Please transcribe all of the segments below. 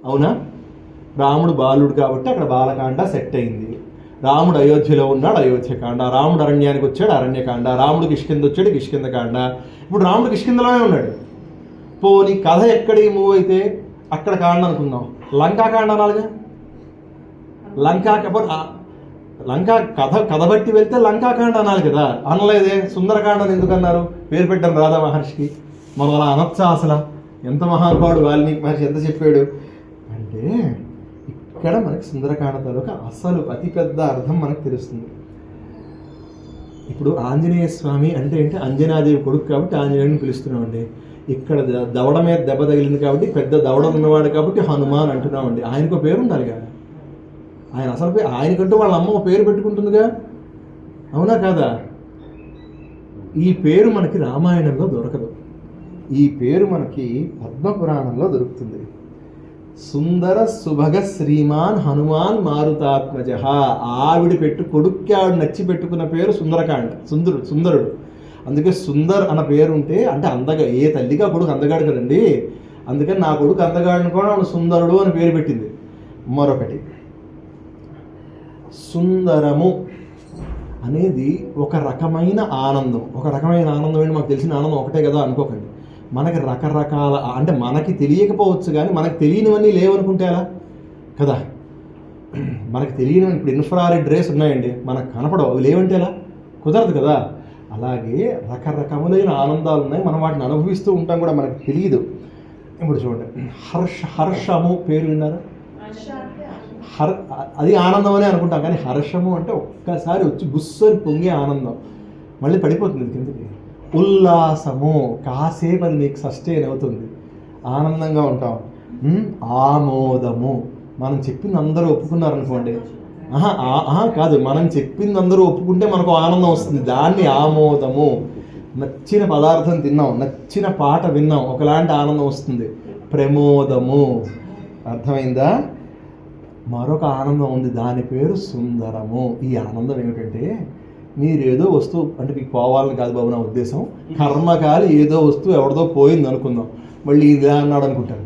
అవునా? రాముడు బాలుడు కాబట్టి అక్కడ బాలకాండ సెట్ అయింది. రాముడు అయోధ్యలో ఉన్నాడు, అయోధ్యకాండ. రాముడు అరణ్యానికి వచ్చాడు, అరణ్యకాండ. రాముడు కిష్కింద వచ్చాడు, కిష్కిందకాండ. ఇప్పుడు రాముడు కిష్కిందలోనే ఉన్నాడు. పోనీ కథ ఎక్కడికి మూవ్ అయితే అక్కడ కాండ అనుకుందాం. లంకాకాండ అనాలిగా. లంకా కథ బట్టి వెళ్తే లంకాకాండ అనాలి కదా. అనలేదే. సుందరకాండని ఎందుకు అన్నారు? పేరు పెట్టాను రాధా మహర్షికి. మనం అలా అనొచ్చా అసలు? ఎంత మహానుభావుడు వాల్మీకి మహర్షి ఎంత చెప్పాడు అంటే, ఇక్కడ మనకి సుందరకాండ తాలూకా అసలు అతిపెద్ద అర్థం మనకు తెలుస్తుంది. ఇప్పుడు ఆంజనేయ స్వామి అంటే ఏంటి? అంజనాదేవి కొడుకు కాబట్టి ఆంజనేయుడిని పిలుస్తున్నామండి. ఇక్కడ దవడ మీద దెబ్బ తగిలింది కాబట్టి పెద్ద దవడ ఉన్నవాడు కాబట్టి హనుమాన్ అంటున్నామండి. ఆయనకు పేరు ఉండాలిగా. ఆయన అసలు పేరు, ఆయనకంటూ వాళ్ళ అమ్మ పేరు పెట్టుకుంటుందిగా. అవునా కాదా? ఈ పేరు మనకి రామాయణంలో దొరకదు. ఈ పేరు మనకి పద్మపురాణంలో దొరుకుతుంది. సుందర సుభగ శ్రీమాన్ హనుమాన్ మారుతాత్మజ. ఆవిడ కొడుక్కి ఆవిడ నచ్చి పెట్టుకున్న పేరు సుందరకాండ. సుందరుడు. అందుకే సుందర్ అన్న పేరు ఉంటే అంటే అందగా, ఏ తల్లిగా కొడుకు అందగాడు కదండి. అందుకని నా కొడుకు అందగాడిని కూడా ఆవిడ సుందరుడు అని పేరు పెట్టింది. మరొకటి, సుందరము అనేది ఒక రకమైన ఆనందం. ఒక రకమైన ఆనందం ఏంటి? మాకు తెలిసిన ఆనందం ఒకటే కదా అనుకోకండి. మనకి రకరకాల, అంటే మనకి తెలియకపోవచ్చు కానీ మనకి తెలియనివన్నీ లేవనుకుంటే ఎలా కదా. మనకి తెలియనివన్నీ, ఇప్పుడు ఇన్ఫ్రారెడ్ రేస్ ఉన్నాయండి, మనకు కనపడవు, అవి లేవంటే ఎలా? కుదరదు కదా. అలాగే రకరకములైన ఆనందాలు ఉన్నాయి, మనం వాటిని అనుభవిస్తూ ఉంటాం కూడా, మనకు తెలియదు. ఇప్పుడు చూడండి, హర్షము పేరు విన్నారా? అది ఆనందం అనే అనుకుంటాం కానీ హర్షము అంటే ఒక్కసారి వచ్చి బుస్సని పొంగే ఆనందం, మళ్ళీ పడిపోతుంది కిందకి. ఉల్లాసము కాసేపు అది మీకు సస్టైన్ అవుతుంది, ఆనందంగా ఉంటాం. ఆమోదము, మనం చెప్పింది అందరూ ఒప్పుకున్నారనుకోండి, కాదు, మనం చెప్పింది అందరూ ఒప్పుకుంటే మనకు ఆనందం వస్తుంది, దాన్ని ఆమోదము. నచ్చిన పదార్థం తిన్నాం, నచ్చిన పాట విన్నాం, ఒకలాంటి ఆనందం వస్తుంది. ప్రమోదము, అర్థమైందా? మరొక ఆనందం ఉంది, దాని పేరు సుందరము. ఈ ఆనందం ఏమిటంటే, మీరు ఏదో వస్తువు, అంటే మీకు పోవాలని కాదు బాబు నా ఉద్దేశం, కర్మకాలి ఏదో వస్తువు ఎవరిదో పోయింది అనుకుందాం, మళ్ళీ ఇదే అన్నాడు అనుకుంటారు.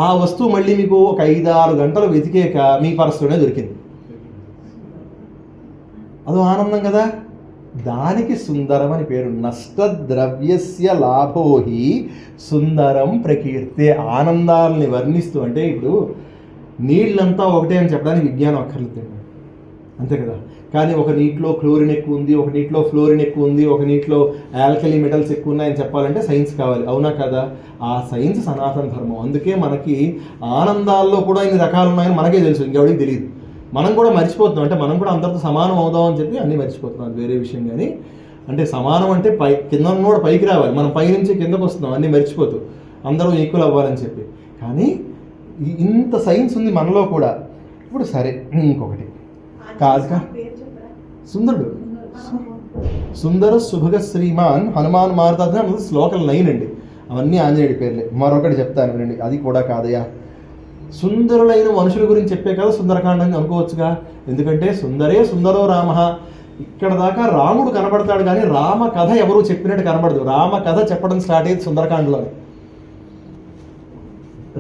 ఆ వస్తువు మళ్ళీ మీకు ఒక 5-6 గంటలు వెతికేక మీ పర్సులోనే దొరికింది. అదో ఆనందం కదా. దానికి సుందరం అని పేరు. నష్టద్రవ్యస్య లాభోహి సుందరం ప్రకీర్తే. ఆనందాలని వర్ణిస్తూ, అంటే ఇప్పుడు నీళ్ళంతా ఒకటే అని చెప్పడానికి విజ్ఞానం అక్కర్లేదు, అంతే కదా. కానీ ఒక నీటిలో క్లోరిన్ ఎక్కువ ఉంది, ఒక నీటిలో ఫ్లోరిన్ ఎక్కువ ఉంది, ఒక నీటిలో ఆల్కలీ మెటల్స్ ఎక్కువ ఉన్నాయని చెప్పాలంటే సైన్స్ కావాలి, అవునా కదా. ఆ సైన్స్ సనాతన ధర్మం. అందుకే మనకి ఆనందాల్లో కూడా ఇన్ని రకాలు ఉన్నాయని మనకే తెలుసు, ఇంకెవడికి తెలియదు. మనం కూడా మర్చిపోతున్నాం, అంటే మనం కూడా అందరితో సమానం అవుదాం అని చెప్పి అన్నీ మర్చిపోతున్నాం, అది వేరే విషయం. కానీ అంటే సమానం అంటే కింద కూడా పైకి రావాలి, మనం పై నుంచి కిందకు వస్తున్నాం అన్నీ మర్చిపోతూ, అందరూ ఈక్వల్ అవ్వాలని చెప్పి. కానీ ఇంత సైన్స్ ఉంది మనలో కూడా. ఇప్పుడు సరే, ఇంకొకటి కాదుగా, సుందరుడు. సుందర సుభగ శ్రీమాన్ హనుమాన్ మారుతాత్మజ అన్నది శ్లోకం 9 అండి. అవన్నీ ఆంజనేయుడి పేర్లే. మరొకటి చెప్తాను వినండి, అది కూడా కాదయా. సుందరులైన మనుషుల గురించి చెప్పే కదా సుందరకాండం అనుకోవచ్చుగా. ఎందుకంటే సుందరే సుందరో రామ. ఇక్కడ దాకా రాముడు కనబడతాడు కానీ రామ కథ ఎవరు చెప్పినట్టు కనబడదు. రామ కథ చెప్పడం స్టార్ట్ అయ్యేది సుందరకాండలోనే.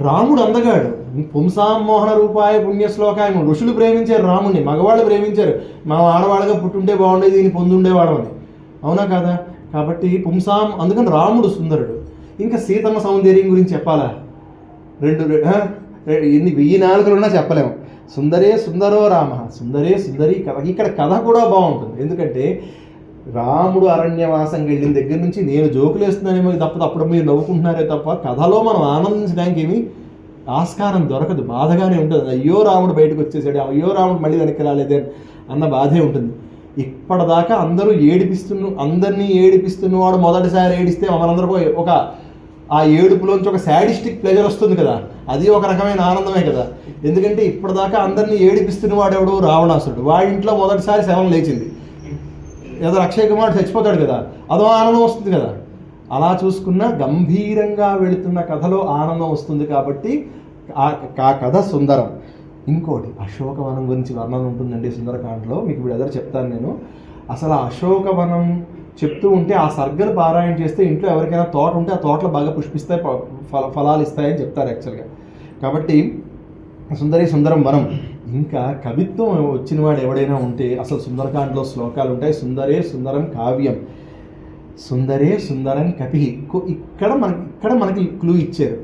రాముడు అందగాడు, పుంసామోహన రూపాయ పుణ్యశ్లోకాయ. ఋషులు ప్రేమించారు రాముడిని, మగవాళ్ళు ప్రేమించారు. మనం ఆడవాళ్ళగా పుట్టుంటే బాగుండేది, దీన్ని పొందుండేవాడమని, అవునా కదా. కాబట్టి పుంసాం, అందుకని రాముడు సుందరుడు. ఇంకా సీతమ్మ సౌందర్యం గురించి చెప్పాలా? ఎన్ని 1000 నాలుకలున్నా చెప్పలేము. సుందరే సుందరో రామ, సుందరే సుందరి కథ. ఇక్కడ కథ కూడా బాగుంటుంది, ఎందుకంటే రాముడు అరణ్యవాసంకి వెళ్ళిన దగ్గర నుంచి నేను జోకులు వేస్తున్నానేమో తప్ప అప్పుడు మీరు నవ్వుకుంటున్నారే తప్ప కథలో మనం ఆనందించడానికి ఏమీ ఆస్కారం దొరకదు. బాధగానే ఉంటుంది. అయ్యో రాముడు బయటకు వచ్చేసాడు, అయ్యో రాముడు మళ్ళీ వెనక్కి రాలేదే అన్న బాధే ఉంటుంది. ఇప్పటిదాకా అందరినీ ఏడిపిస్తున్నవాడు మొదటిసారి ఏడిస్తే మనందరూ ఒక ఆ ఏడుపులోంచి ఒక శాడిస్టిక్ ప్లెజర్ వస్తుంది కదా, అది ఒక రకమైన ఆనందమే కదా. ఎందుకంటే ఇప్పటిదాకా అందరినీ ఏడిపిస్తున్నవాడు ఎవడు? రావణాసురుడు. వాడి ఇంట్లో మొదటిసారి శవం లేచింది, ఏదో అక్షయ్ కుమార్ చచ్చిపోతాడు కదా, అదో ఆనందం వస్తుంది కదా. అలా చూసుకున్న గంభీరంగా వెళుతున్న కథలో ఆనందం వస్తుంది. కాబట్టి ఆ కథ సుందరం. ఇంకోటి, అశోకవనం గురించి వర్ణన ఉంటుందండి సుందరకాండలో. మీకు ఇప్పుడు ఎదురు చెప్తాను నేను. అసలు ఆ అశోకవనం చెప్తూ ఉంటే ఆ సర్గను పారాయణ చేస్తే ఇంట్లో ఎవరికైనా తోట ఉంటే ఆ తోటలో బాగా పుష్పిస్తాయి, ఫలాలు ఇస్తాయని చెప్తారు యాక్చువల్గా. కాబట్టి సుందరి సుందరం వనం. ఇంకా కవిత్వం వచ్చిన వాడు ఎవడైనా ఉంటే అసలు సుందరకాండలో శ్లోకాలు ఉంటాయి. సుందరే సుందరం కావ్యం, సుందరే సుందరం కపి. ఇక్కడ మనకి క్లూ ఇచ్చారు.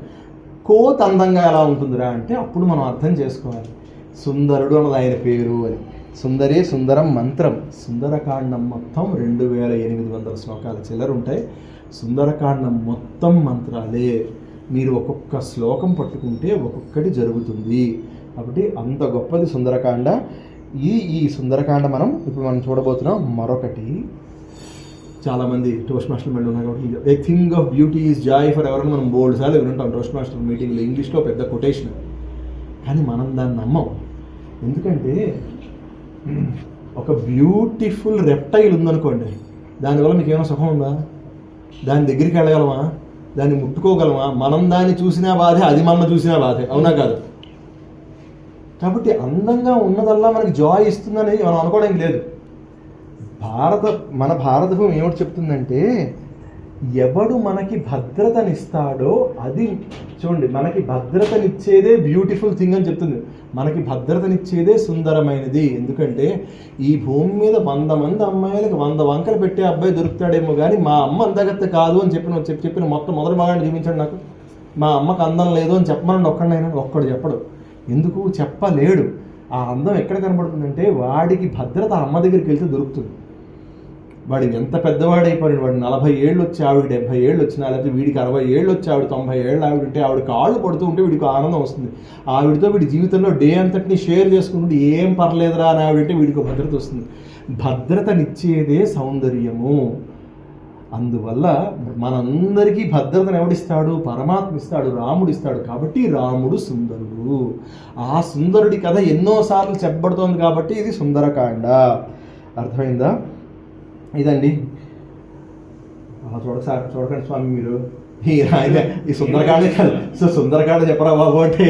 కోత్ అందంగా ఎలా ఉంటుందిరా అంటే అప్పుడు మనం అర్థం చేసుకోవాలి సుందరుడు అన్నది ఆయన పేరు అని. సుందరే సుందరం మంత్రం. సుందరకాండం మొత్తం 2800 శ్లోకాల చిల్లర ఉంటాయి. సుందరకాండం మొత్తం మంత్రాలే. మీరు ఒక్కొక్క శ్లోకం పట్టుకుంటే ఒక్కొక్కటి జరుగుతుంది. కాబట్టి అంత గొప్పది సుందరకాండ. ఈ సుందరకాండ ఇప్పుడు చూడబోతున్నాం. మరొకటి, చాలామంది టోస్ట్ మాస్టర్ మళ్ళీ ఉన్నారు కాబట్టి a thing of beauty is Joy for ఎవరైనా మనం బోల్డ్ సార్లు వినుంటాం టోస్ట్ మాస్టర్ మీటింగ్లో. ఇంగ్లీష్లో పెద్ద కొటేషన్, కానీ మనం దాన్ని నమ్మం. ఎందుకంటే ఒక బ్యూటిఫుల్ రెప్టైల్ ఉందనుకోండి, దానివల్ల మీకు ఏమైనా సుఖం ఉందా? దాని దగ్గరికి వెళ్ళగలమా? దాన్ని ముట్టుకోగలమా? మనం దాన్ని చూసినా బాధే, అది మనం చూసినా బాధే, అవునా కాదు? కాబట్టి అందంగా ఉన్నదల్లా మనకి జాయ్ ఇస్తుందని మనం అనుకోవడానికి లేదు. మన భారతభూమి ఏమిటి చెప్తుందంటే, ఎవడు మనకి భద్రతనిస్తాడో అది చూడండి, మనకి భద్రతనిచ్చేదే బ్యూటిఫుల్ థింగ్ అని చెప్తుంది. మనకి భద్రతనిచ్చేదే సుందరమైనది. ఎందుకంటే ఈ భూమి మీద 100 మంది అమ్మాయిలకు 100 వంకలు పెట్టే అబ్బాయి దొరుకుతాడేమో కానీ మా అమ్మ అందగత్త కాదు అని చెప్పిన మొదటి మగాడిని చూపించండి నాకు. మా అమ్మకు అందం లేదు అని చెప్పమనండి ఒక్కడైనా. ఒక్కడు చెప్పడు. ఎందుకు చెప్పలేడు? ఆ అందం ఎక్కడ కనబడుతుందంటే వాడికి భద్రత అమ్మ దగ్గరికి వెళ్తే దొరుకుతుంది. వాడు ఎంత పెద్దవాడైపోయాడు, వాడు 40 ఏళ్ళు వచ్చి ఆవిడ 70 ఏళ్ళు వచ్చినా, లేకపోతే వీడికి 60 ఏళ్ళు వచ్చి ఆవిడ 90 ఏళ్ళు ఆవిడ ఉంటే ఆవిడ కాళ్ళు పడుతూ ఉంటే వీడికి ఆనందం వస్తుంది. ఆవిడతో వీడి జీవితంలో డే అంతటిని షేర్ చేసుకుంటుంటే ఏం పర్లేదురా అని ఆవిడంటే వీడికి భద్రత వస్తుంది. భద్రతనిచ్చేదే సౌందర్యము. అందువల్ల మనందరికీ భద్రతను ఎవడిస్తాడు? పరమాత్మ ఇస్తాడు, రాముడు ఇస్తాడు. కాబట్టి రాముడు సుందరుడు. ఆ సుందరుడి కథ ఎన్నోసార్లు చెప్పబడుతోంది కాబట్టి ఇది సుందరకాండ. అర్థమైందా? ఇదండి. అలా చూడకండి స్వామి మీరు. ఈ సుందరకాండ కాదు. సో సుందరకాండ చెప్పరా బాబు అంటే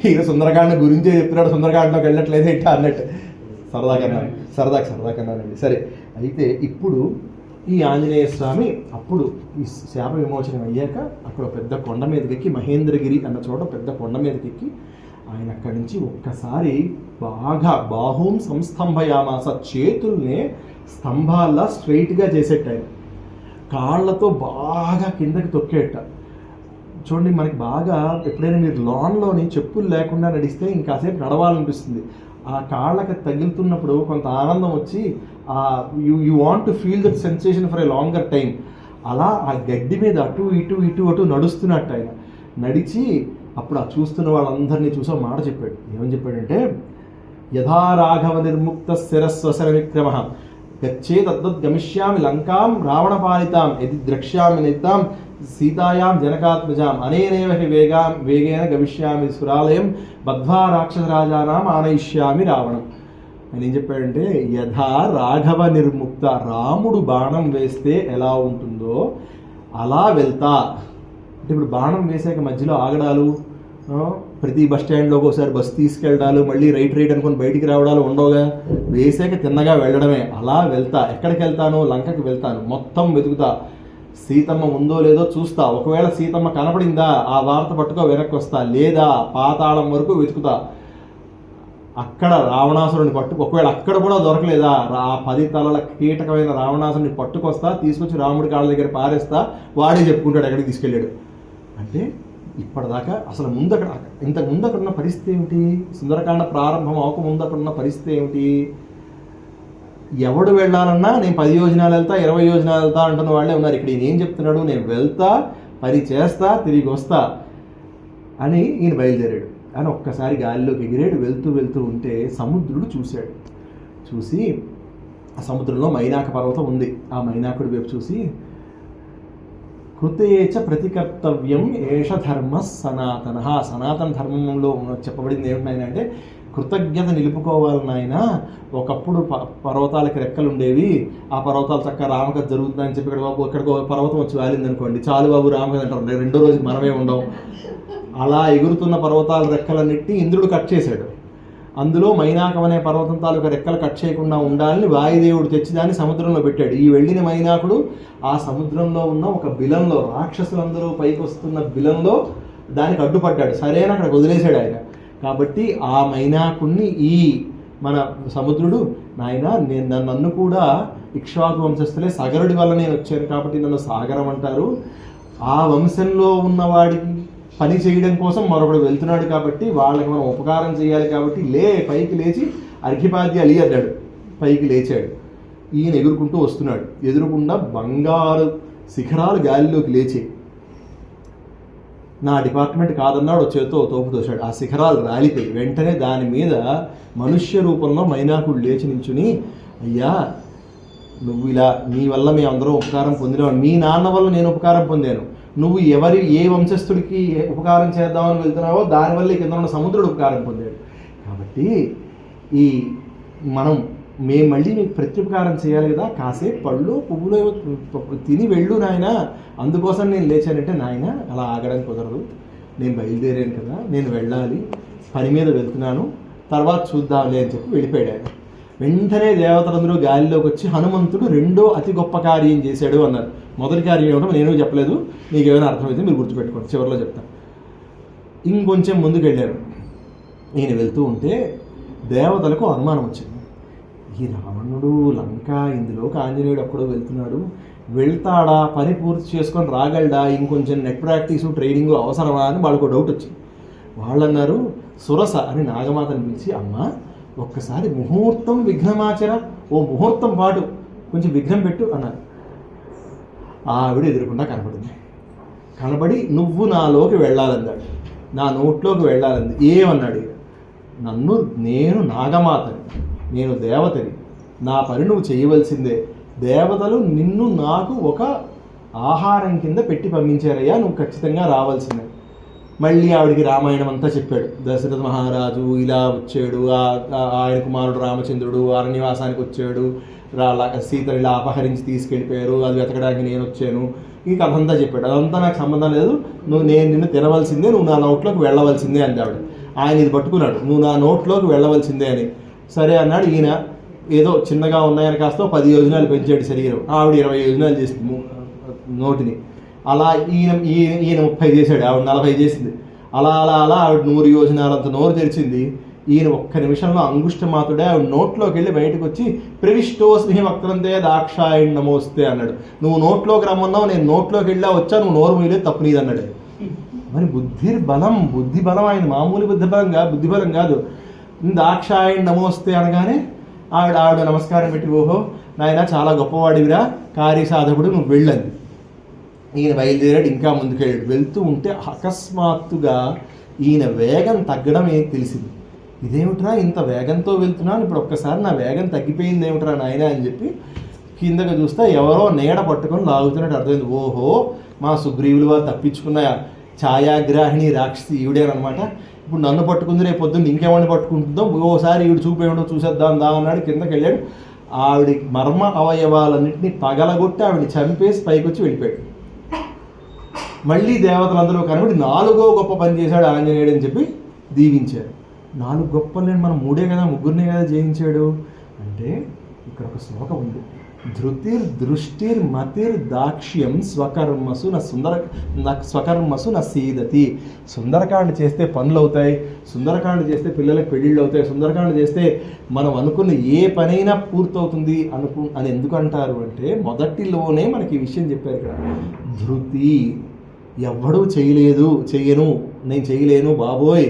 ఈయన సుందరకాండ గురించే చెప్తున్నాడు, సుందరకాండలోకి వెళ్ళట్లేదు ఇట్లా అన్నట్టు సరదాకన్నానండి. సరే, అయితే ఇప్పుడు ఈ ఆంజనేయ స్వామి అప్పుడు ఈ శాప విమోచనం అయ్యాక అక్కడ పెద్ద కొండ మీదకి ఎక్కి, మహేంద్రగిరి అన్న చోట పెద్ద కొండ మీదకి ఎక్కి ఆయన అక్కడి నుంచి ఒక్కసారి బాగా బాహుం సంస్తంభయామాస, చేతుల్నే స్తంభాల్లా స్ట్రైట్గా చేసేట, ఆయన కాళ్ళతో బాగా కిందకి తొక్కేట. చూడండి, మనకి బాగా ఎప్పుడైనా మీరు లాన్లోని చెప్పులు లేకుండా నడిస్తే ఇంకాసేపు నడవాలనిపిస్తుంది. ఆ కాళ్ళకి తగులుతున్నప్పుడు కొంత ఆనందం వచ్చి you want to feel that sensation for a longer time. అలా ఆ గడ్డి మీద అటు ఇటు నడుస్తున్నట్టు ఆయన నడిచి అప్పుడు ఆ చూస్తున్న వాళ్ళందరినీ చూసా మాట చెప్పాడు. ఏమని చెప్పాడంటే, యథా రాఘవ నిర్ముక్త శిరస్వసర విక్రమ గచ్చేతద్గమిష్యామి లంకాం రావణపాలితాం యది ద్రక్ష్యామి నితాం సీతాయాం జనకాత్మజాం అనేనేవ హి వేగేన గమిష్యామి సురాలయం బద్ధ్వా రాక్షసరాజానాం ఆనయిష్యామి రావణం. ఆయన ఏం చెప్పాడంటే, యథా రాఘవ నిర్ముక్త, రాముడు బాణం వేస్తే ఎలా ఉంటుందో అలా వెళ్తా. అంటే ఇప్పుడు బాణం వేసాక మధ్యలో ఆగడాలు, ప్రతి బస్ స్టాండ్లో ఒకసారి బస్సు తీసుకెళ్ళడాలు, మళ్ళీ రైట్ అనుకొని బయటికి రావడాలు ఉండవుగా. వేసాక తిన్నగా వెళ్ళడమే. అలా వెళ్తా. ఎక్కడికి వెళ్తాను? లంకకి వెళ్తాను. మొత్తం వెతుకుతా. సీతమ్మ ఉందో లేదో చూస్తా. ఒకవేళ సీతమ్మ కనపడిందా ఆ వార్త పట్టుకో వెనక్కి వస్తా, లేదా పాతాళం వరకు వెతుకుతా. అక్కడ రావణాసురుని ఒకవేళ అక్కడ కూడా దొరకలేదా ఆ 10 తలల కీటకమైన రావణాసురుని పట్టుకొస్తా, తీసుకొచ్చి రాముడి కాళ్ళ దగ్గర పారేస్తా, వాడే చెప్పుకుంటాడు ఎక్కడికి తీసుకెళ్ళాడు. అంటే ఇప్పటిదాకా అసలు ఇంతకు ముందు అక్కడ ఉన్న పరిస్థితి ఏమిటి? సుందరకాండ ప్రారంభం అవ్వకముందు అక్కడ ఉన్న పరిస్థితి ఏమిటి? ఎవడు వెళ్ళాలన్నా నేను 10 యోజనాలు వెళ్తా, 20 యోజనాలు వెళ్తా అంటున్న వాళ్ళే ఉన్నారు. ఇక్కడ ఈయన ఏం చెప్తున్నాడు? నేను వెళ్తా, పని చేస్తా, తిరిగి వస్తా అని ఈయన బయలుదేరాడు. అని ఒక్కసారి గాలిలోకి ఎగిరాడు. వెళ్తూ ఉంటే సముద్రుడు చూశాడు. చూసి ఆ సముద్రంలో మైనాక పర్వతం ఉంది. ఆ మైనాకుడి వైపు చూసి, కృతేచ ప్రతికర్తవ్యం ఏష ధర్మ సనాతన. సనాతన ధర్మంలో చెప్పబడింది ఏమిటి అంటే, కృతజ్ఞత నిలుపుకోవాలి నాయన. ఒకప్పుడు పర్వతాలకి రెక్కలు ఉండేవి, ఆ పర్వతాలు చక్కగా రామకథ జరుగుతుందని చెప్పి ఇక్కడికి పర్వతం వచ్చి వాలింది అనుకోండి, చాలు బాబు రామకథ అంటారు. రెండో రోజుకి మనమే ఉండవు. అలా ఎగురుతున్న పర్వతాల రెక్కలన్నిటి ఇంద్రుడు కట్ చేశాడు. అందులో మైనాకం అనే పర్వతం తాలూకా రెక్కలు కట్ చేయకుండా ఉండాలని వాయుదేవుడు తెచ్చి దాన్ని సముద్రంలో పెట్టాడు. ఈ వెళ్ళిన మైనాకుడు ఆ సముద్రంలో ఉన్న ఒక బిలంలో, రాక్షసులందరూ పైకి వస్తున్న బిలంలో దానికి అడ్డుపడ్డాడు, సరైన అక్కడ వదిలేశాడు ఆయన. కాబట్టి ఆ మైనాకుణ్ణి ఈ మన సముద్రుడు, నాయన నన్ను కూడా ఇక్ష్వాకు వంశస్థులే సగరుడి వల్ల నేను వచ్చాను కాబట్టి నన్ను సాగరం అంటారు. ఆ వంశంలో ఉన్నవాడికి పని చేయడం కోసం మరొకడు వెళ్తున్నాడు కాబట్టి వాళ్ళకి మనం ఉపకారం చేయాలి కాబట్టి పైకి లేచి అర్ఘ్యపాద్య అలి అన్నాడు. పైకి లేచాడు. ఈయన ఎగురుకుంటూ వస్తున్నాడు. ఎదురుకుండా బంగారు శిఖరాలు గాలిలోకి లేచాయి. నా డిపార్ట్మెంట్ కాదన్నాడు, చేతితో తోపు తోశాడు. ఆ శిఖరాలు రాలిపోయి వెంటనే దాని మీద మనుష్య రూపంలో మైనాకుడు లేచి నించుని, అయ్యా నువ్వు ఇలా నీ వల్ల మేము అందరం ఉపకారం పొందినావు, మీ నాన్న వల్ల నేను ఉపకారం పొందాను, నువ్వు ఏ వంశస్థుడికి ఉపకారం చేద్దామని వెళ్తున్నావో దానివల్ల కింద ఉన్న సముద్రుడు ఉపకారం పొందాడు. కాబట్టి మేము మళ్ళీ మీకు ప్రత్యుపకారం చేయాలి కదా, కాసేపు పళ్ళు పువ్వులు తిని వెళ్ళు నాయన, అందుకోసం నేను లేచానంటే, నాయన అలా ఆగడానికి కుదరదు, నేను బయలుదేరాను కదా, నేను వెళ్ళాలి, పని మీద వెళ్తున్నాను, తర్వాత చూద్దాంలే అని చెప్పి వెళ్ళిపోయాడు ఆయన. వెంటనే దేవతలందరూ గాలిలోకి వచ్చి హనుమంతుడు రెండో అతి గొప్ప కార్యం చేశాడు అన్నారు. మొదటి కార్యం ఏమిటో నేను చెప్పలేదు, మీకు ఏమైనా అర్థమైతే మీరు గుర్తుపెట్టుకోండి, చివరిలో చెప్తాను. ఇంకొంచెం ముందుకు వెళ్ళారు. ఈయన వెళ్తూ ఉంటే దేవతలకు అనుమానం వచ్చింది, ఈ రావణుడు లంక, ఇందులోకి ఆంజనేయుడు అక్కడో వెళ్తున్నాడు, వెళ్తాడా, పని పూర్తి చేసుకొని రాగలడా, ఇంకొంచెం నెట్ ప్రాక్టీసు ట్రైనింగు అవసరమా అని వాళ్ళకు డౌట్ వచ్చింది. వాళ్ళు అన్నారు, సురస అని నాగమాతను పిలిచి, అమ్మ ఒక్కసారి ముహూర్తం విఘ్నమాచర, ఓ ముహూర్తం పాటు కొంచెం విఘ్నం పెట్టు అన్నారు. ఆవిడ ఎదురుకుండా కనబడి నువ్వు నాలోకి వెళ్ళాలన్నాడు, నా నోట్లోకి వెళ్ళాలంది. ఏమన్నాడు? నేను నాగమాతని, నేను దేవతని, నా పని నువ్వు చేయవలసిందే, దేవతలు నిన్ను నాకు ఒక ఆహారం కింద పెట్టి పంపించారయ్యా, నువ్వు ఖచ్చితంగా రావాల్సిందే. మళ్ళీ ఆవిడికి రామాయణం అంతా చెప్పాడు. దశరథ మహారాజు ఇలా వచ్చాడు, ఆయన కుమారుడు రామచంద్రుడు అరణ్యవాసానికి వచ్చాడు, సీతను ఇలా అపహరించి తీసుకెళ్ళిపోయారు, అది వెతకడానికి నేను వచ్చాను, ఈ కథ అంతా చెప్పాడు. అదంతా నాకు సంబంధం లేదు, నేను నిన్ను తినవలసిందే, నువ్వు నా నోట్లోకి వెళ్ళవలసిందే అంది ఆవిడ. ఆయన ఇది పట్టుకున్నాడు, నువ్వు నా నోట్లోకి వెళ్ళవలసిందే అని. సరే అన్నాడు. ఈయన ఏదో చిన్నగా ఉన్నాయని కాస్త 10 యోజనాలు పెంచాడు శరీరం, ఆవిడ 20 యోజనాలు చేసింది నోటిని. అలా ఈయన 30 చేశాడు, ఆవిడ 40 చేసింది. అలా ఆవిడ 100 యోజనాలంత నోరు తెరిచింది. ఈయన ఒక్క నిమిషంలో అంగుష్టమాతుడే ఆవిడ నోట్లోకి వెళ్ళి బయటకు వచ్చి, ప్రవిష్టోస్మి వక్రంతే దాక్షాయణ్ నమోస్తే అన్నాడు. నువ్వు నోట్లోకి రమ్మన్నావు, నేను నోట్లోకి వెళ్ళా వచ్చా, నువ్వు నోరు మూయలేదు, తప్పు నీది అన్నాడు. మరి బుద్ధి బలం ఆయన మామూలు బుద్ధి బలం కాదు. దాక్షాయణ్ నమోస్తే అనగానే ఆవిడ నమస్కారం పెట్టి, ఓహో నాయన చాలా గొప్పవాడివిరా, కార్యసాధకుడు, నువ్వు వెళ్ళండి. ఈయన బయలుదేరాడు, ఇంకా ముందుకెళ్ళాడు. వెళ్తూ ఉంటే అకస్మాత్తుగా ఈయన వేగం తగ్గడమే తెలిసింది. ఇదేమిట్రా ఇంత వేగంతో వెళ్తున్నాను, ఇప్పుడు ఒక్కసారి నా వేగం తగ్గిపోయింది ఏమిట్రా నాయన అని చెప్పి కిందకి చూస్తే ఎవరో నీడ పట్టుకొని లాగుతున్నట్టు అర్థమైంది. ఓహో మా సుగ్రీవులు వారు తప్పించుకున్న ఛాయాగ్రాహిణి రాక్షసి ఈవిడేనమాట. ఇప్పుడు నన్ను పట్టుకుంది, రేపు పొద్దున్న ఇంకేమని పట్టుకుంటుందో, ఓసారి ఈవిడ చూపేయడం చూసేద్దాం అన్నాడు. కిందకి వెళ్ళాడు. ఆవిడ మర్మ అవయవాలన్నింటినీ పగలగొట్టి ఆవిడని చంపేసి పైకి వచ్చి వెళ్ళిపోయాడు. మళ్ళీ దేవతలందరూ కనబడి 4వ గొప్ప పని చేశాడు ఆంజనేయుడు అని చెప్పి దీవించారు. 4 గొప్పలు మనం 3 కదా, 3 కదా జయించాడు అంటే ఇక్కడ ఒక శ్లోకం ఉంది. ధృతిర్ దృష్టిర్ మతిర్ దాక్ష్యం స్వకర్మసు నా సీదతి. సుందరకాండ చేస్తే పనులు అవుతాయి, సుందరకాండ చేస్తే పిల్లలకు పెళ్ళిళ్ళు అవుతాయి, సుందరకాండ చేస్తే మనం అనుకున్న ఏ పనైనా పూర్తవుతుంది అని ఎందుకు అంటారు అంటే, మొదటిలోనే మనకి ఈ విషయం చెప్పారు ఇక్కడ. ధృతి, ఎవ్వడూ నేను చేయలేను బాబోయ్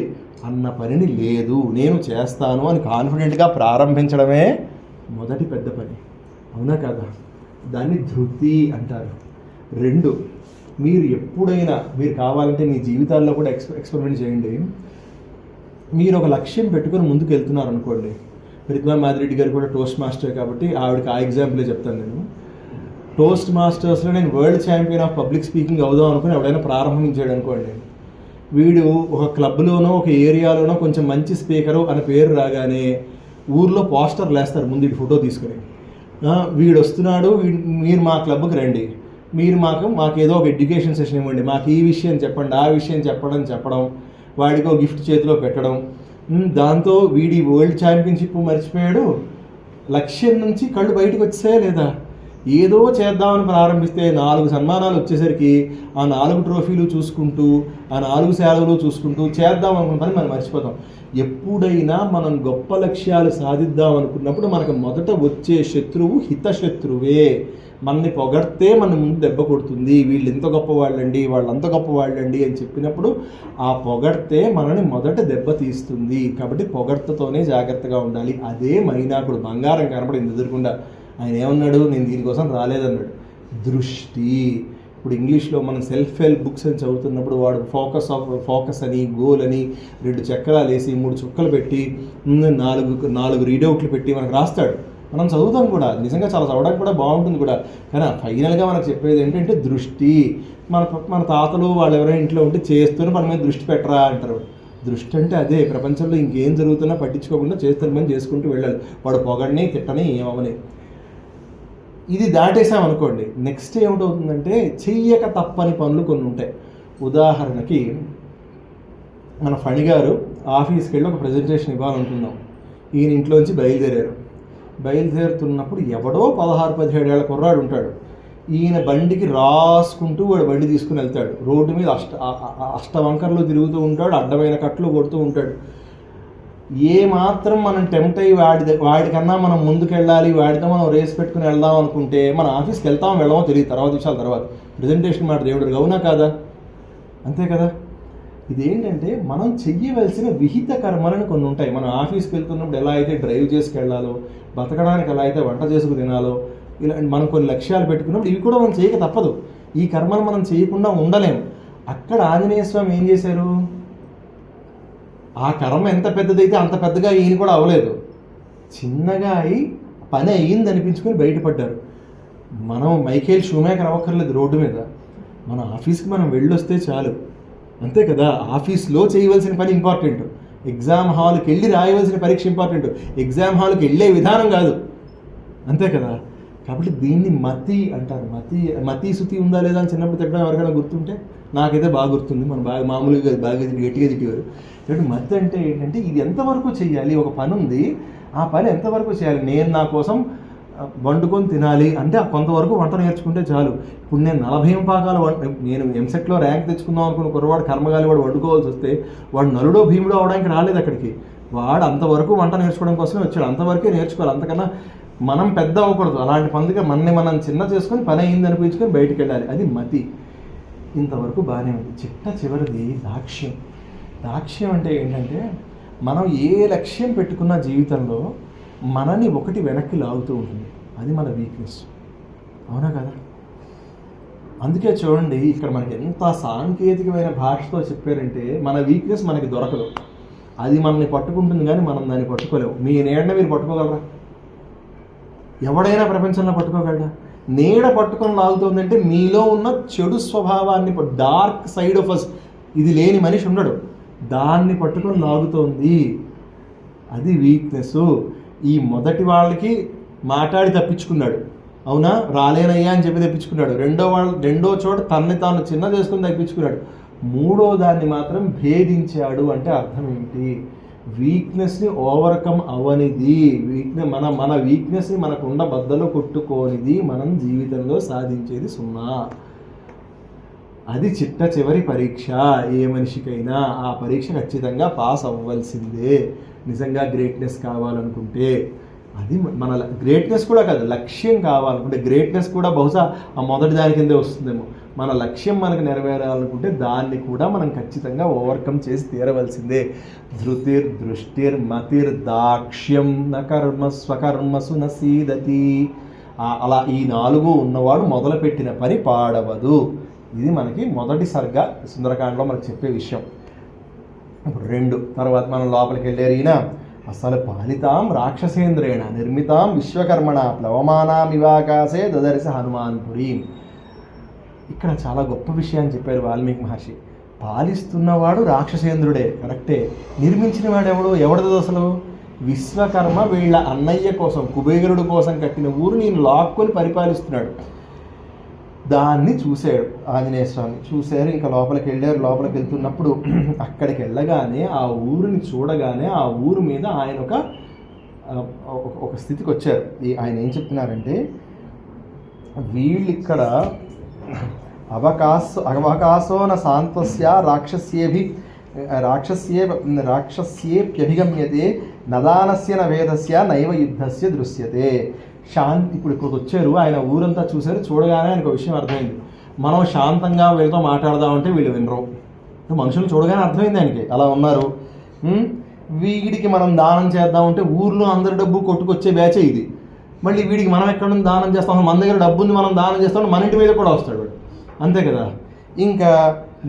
అన్న పనిని లేదు, నేను చేస్తాను అని కాన్ఫిడెంట్గా ప్రారంభించడమే మొదటి పెద్ద పని, అవునా కదా? దాన్ని ధృతి అంటారు. 2, మీరు ఎప్పుడైనా మీరు కావాలంటే మీ జీవితాల్లో కూడా ఎక్స్పెరిమెంట్ చేయండి. మీరు ఒక లక్ష్యం పెట్టుకొని ముందుకు వెళ్తున్నారు అనుకోండి. ప్రతిభా మాదిరెడ్డి గారు కూడా టోస్ట్ మాస్టర్ కాబట్టి ఆవిడకి ఆ ఎగ్జాంపులే చెప్తాను నేను. టోస్ట్ మాస్టర్స్లో నేను world champion of public speaking అవుదాం అనుకుని ఎవడైనా ప్రారంభించాడు అనుకోండి. వీడు ఒక క్లబ్లోనో ఒక ఏరియాలోనో కొంచెం మంచి స్పీకరు అని పేరు రాగానే ఊర్లో పోస్టర్లు వేస్తారు ముందు ఈ ఫోటో తీసుకుని. వీడు వస్తున్నాడు, మీరు మా క్లబ్కి రండి, మీరు మాకు ఏదో ఒక ఎడ్యుకేషన్ సెషన్ ఇవ్వండి, మాకు ఈ విషయం చెప్పండి, ఆ విషయం చెప్పడం, వాడికి ఒక గిఫ్ట్ చేతిలో పెట్టడం. దాంతో వీడి వరల్డ్ ఛాంపియన్షిప్ మర్చిపోయాడు, లక్ష్యం నుంచి కళ్ళు బయటకు వచ్చాయా లేదా? ఏదో చేద్దామని ప్రారంభిస్తే 4 సన్మానాలు వచ్చేసరికి ఆ 4 ట్రోఫీలు చూసుకుంటూ ఆ 4 సేవలు చూసుకుంటూ చేద్దాం అనుకున్న పని మనం మర్చిపోతాం. ఎప్పుడైనా మనం గొప్ప లక్ష్యాలు సాధిద్దాం అనుకున్నప్పుడు మనకు మొదట వచ్చే శత్రువు హితశత్రువే. మనని పొగడితే మన ముందు దెబ్బ కొడుతుంది. వీళ్ళు ఎంత గొప్పవాళ్ళండి, వాళ్ళు అంత గొప్పవాళ్ళండి అని చెప్పినప్పుడు ఆ పొగడితే మనని మొదట దెబ్బ తీస్తుంది. కాబట్టి పొగడ్తతోనే జాగ్రత్తగా ఉండాలి. అదే మైనాకుడు బంగారం కనపడింది ఎదురుకుండా. ఆయన ఏమన్నాడు, నేను దీనికోసం రాలేదన్నాడు. దృష్టి. ఇప్పుడు ఇంగ్లీష్లో మనం సెల్ఫ్ హెల్ప్ బుక్స్ అని చదువుతున్నప్పుడు వాడు ఫోకస్ అని, గోల్ అని 2 చక్రాలు వేసి 3 చుక్కలు పెట్టి 4 రీడౌట్లు పెట్టి మనకు రాస్తాడు. మనం చదువుతాం కూడా, నిజంగా చాలా చదవడానికి కూడా బాగుంటుంది కూడా. కానీ ఫైనల్గా మనకు చెప్పేది ఏంటంటే దృష్టి. మన తాతలు వాళ్ళు ఎవరైనా ఇంట్లో ఉంటే చేస్తూనే మన మీద దృష్టి పెట్టరా అంటారు. దృష్టి అంటే అదే. ప్రపంచంలో ఇంకేం జరుగుతున్నా పట్టించుకోకుండా చేస్తున్న పని చేసుకుంటూ వెళ్ళాలి. వాడు పొగడని తిట్టని ఏమవని. ఇది దాటేసామనుకోండి, నెక్స్ట్ ఏమిటవుతుందంటే చెయ్యక తప్పని పనులు కొన్ని ఉంటాయి. ఉదాహరణకి మన ఫణి గారు ఆఫీస్కి వెళ్ళి ఒక ప్రజెంటేషన్ ఇవ్వాలనుకుందాం. ఈయన ఇంట్లోంచి బయలుదేరుతున్నప్పుడు ఎవడో 16-17 ఏళ్ల కుర్రాడు ఉంటాడు. ఈయన బండికి రాసుకుంటూ వాడు బండి తీసుకుని వెళ్తాడు. రోడ్డు మీద అష్టవంకర్లు తిరుగుతూ ఉంటాడు, అడ్డమైన కట్లు కొడుతూ ఉంటాడు. ఏ మాత్రం మనం టెంప్ట్ అయ్యి వాడికన్నా మనం ముందుకెళ్ళాలి, వాడితో మనం రేస్ పెట్టుకుని వెళ్దాం అనుకుంటే మన ఆఫీస్కి వెళ్ళమో తెలియదు విషయాల తర్వాత. ప్రజెంటేషన్ మాట దేవుడు అవునా కాదా? అంతే కదా. ఇదేంటంటే మనం చెయ్యవలసిన విహిత కర్మలను కొన్ని ఉంటాయి. మనం ఆఫీస్కి వెళ్తున్నప్పుడు ఎలా అయితే డ్రైవ్ చేసుకెళ్ళాలో, బతకడానికి ఎలా అయితే వంట చేసుకు తినాలో, ఇలా మనం కొన్ని లక్ష్యాలు పెట్టుకున్నప్పుడు ఇవి కూడా మనం చేయక తప్పదు. ఈ కర్మలు మనం చేయకుండా ఉండలేము. అక్కడ ఆంజనేయ స్వామి ఏం చేశారు, ఆ కర్మ ఎంత పెద్దదైతే అంత పెద్దగా ఈయన కూడా అవ్వలేదు. చిన్నగా అయి పని అయ్యింది అనిపించుకొని బయటపడ్డారు. మనం మైకేల్ షూమేకర్ అవ్వక్కర్లేదు రోడ్డు మీద. మన ఆఫీస్కి మనం వెళ్ళొస్తే చాలు. అంతే కదా. ఆఫీస్లో చేయవలసిన పని ఇంపార్టెంట్, ఎగ్జామ్ హాల్కి వెళ్ళి రాయవలసిన పరీక్ష ఇంపార్టెంట్, ఎగ్జామ్ హాల్కి వెళ్ళే విధానం కాదు. అంతే కదా. కాబట్టి దీన్ని మతి అంటారు. మతి శుతి ఉందా లేదా అని చిన్నప్పుడు తిట్టడం ఎవరికైనా గుర్తుంటే, నాకైతే బాగా గుర్తుంది. మనం మామూలుగా బాగా గట్టిగా తిట్టేవారు. కాబట్టి మతి అంటే ఏంటంటే ఇది ఎంతవరకు చేయాలి. ఒక పని ఉంది, ఆ పని ఎంతవరకు చేయాలి. నేను నా కోసం వండుకొని తినాలి అంటే కొంతవరకు వంట నేర్చుకుంటే చాలు. ఇప్పుడు నేను 40 పాకాలు నేను ఎంసెట్లో ర్యాంక్ తెచ్చుకుందాం అనుకున్న కుర్రవాడు కర్మగాలి వాడు వండుకోవాల్సి వస్తే వాడు నలుడో భీముడో అవడానికి రాలేదు అక్కడికి. వాడు అంతవరకు వంట నేర్చుకోవడం కోసమే వచ్చాడు. అంతవరకే నేర్చుకోవాలి. అంతకన్నా మనం పెద్ద అవ్వకూడదు. అలాంటి పనులకి మనం చిన్న చేసుకొని పని అయింది అనిపించుకొని బయటికి వెళ్ళాలి. అది మతి. ఇంతవరకు బాగానే ఉంది. చివరిది దాక్ష్యం. దాక్ష్యం అంటే ఏంటంటే మనం ఏ లక్ష్యం పెట్టుకున్న జీవితంలో మనని ఒకటి వెనక్కి లాగుతూ ఉంటుంది. అది మన వీక్నెస్. అవునా కదా. అందుకే చూడండి ఇక్కడ మనకి ఎంత సాంకేతికమైన భాషతో చెప్పారంటే మన వీక్నెస్ మనకి దొరకదు. అది మనల్ని పట్టుకుంటుంది కానీ మనం దాన్ని పట్టుకోలేము. మీ నీడని మీరు పట్టుకోగలరా? ఎవడైనా ప్రపంచంలో పట్టుకోగలరా? నీడ పట్టుకొని లాగుతుందంటే మీలో ఉన్న చెడు స్వభావాన్ని, డార్క్ సైడ్ ఆఫ్ అస్, ఇది లేని మనిషి ఉండడు. దాన్ని పట్టుకొని లాగుతోంది. అది వీక్నెస్. ఈ మొదటి వాళ్ళకి మాట్లాడి తప్పించుకున్నాడు. అవునా, రాలేనయ్యా అని చెప్పి తప్పించుకున్నాడు. రెండో చోట తనని తాను చిన్న చేసుకుని తప్పించుకున్నాడు. మూడో దాన్ని మాత్రం భేదించాడు. అంటే అర్థం ఏంటి? వీక్నెస్ని ఓవర్కమ్ అవ్వనిది, మన వీక్నెస్ని మనకున్న బద్దలో కొట్టుకోనిది మనం జీవితంలో సాధించేది 0. అది చివరి పరీక్ష. ఏ మనిషికైనా ఆ పరీక్ష ఖచ్చితంగా పాస్ అవ్వాల్సిందే. నిజంగా గ్రేట్నెస్ కావాలనుకుంటే, అది మన గ్రేట్నెస్ కూడా కాదు, లక్ష్యం కావాలనుకుంటే, గ్రేట్నెస్ కూడా బహుశా ఆ మొదటి దాని కిందే వస్తుందేమో. మన లక్ష్యం మనకు నెరవేరాలనుకుంటే దాన్ని కూడా మనం ఖచ్చితంగా ఓవర్కమ్ చేసి తీరవలసిందే. ధృతిర్ దృష్టిర్ మతిర్ దాక్ష్యం న కర్మ స్వకర్మసు న సీదతి. అలా ఈ 4 ఉన్నవాడు మొదలుపెట్టిన పని పాడవదు. ఇది మనకి మొదటి సర్గ సుందరకాండలో మనకు చెప్పే విషయం. ఇప్పుడు 2 తర్వాత మనం లోపలికి వెళ్ళారు. ఈయన అసలు పాలితాం రాక్షసేంద్రేణ నిర్మితాం విశ్వకర్మణ ప్లవమానామివాకాశే దదర్శ హనుమాన్పురి. ఇక్కడ చాలా గొప్ప విషయాన్ని చెప్పారు వాల్మీకి మహర్షి. పాలిస్తున్నవాడు రాక్షసేంద్రుడే, కరెక్టే. నిర్మించిన వాడు ఎవడదు అసలు? విశ్వకర్మ వీళ్ళ అన్నయ్య కోసం, కుబేరుడు కోసం కట్టిన ఊరు నేను లాక్కొని పరిపాలిస్తున్నాడు. దాన్ని చూశాడు ఆంజనేయ స్వామి. చూశారు, ఇంకా లోపలికి వెళ్ళారు. లోపలికి వెళ్తున్నప్పుడు అక్కడికి వెళ్ళగానే ఆ ఊరిని చూడగానే ఆ ఊరు మీద ఆయన ఒక స్థితికి వచ్చారు. ఆయన ఏం చెప్తున్నారంటే, వీళ్ళిక్కడ అవకాశో న శాంతస్య రాక్షస్యేప్యభిగమ్యతే నదానస్య న వేదస్య నైవ యుద్ధస్య దృశ్యతే. ఇప్పుడు ఇక్కడికి వచ్చారు, ఆయన ఊరంతా చూశారు, చూడగానే ఆయనకు ఒక విషయం అర్థమైంది. మనం శాంతంగా వీళ్ళతో మాట్లాడదామంటే వీళ్ళు వినరు. మనుషులు చూడగానే అర్థమైంది ఆయనకి, అలా ఉన్నారు. వీడికి మనం దానం చేద్దామంటే ఊర్లో అందరి డబ్బు కొట్టుకొచ్చే బ్యాచే ఇది. మళ్ళీ వీడికి మనం ఎక్కడ నుంచి దానం చేస్తాం, మన దగ్గర డబ్బు ఉంది మనం దానం చేస్తాం, మన ఇంటి మీద కూడా వస్తాడు వాడు, అంతే కదా. ఇంకా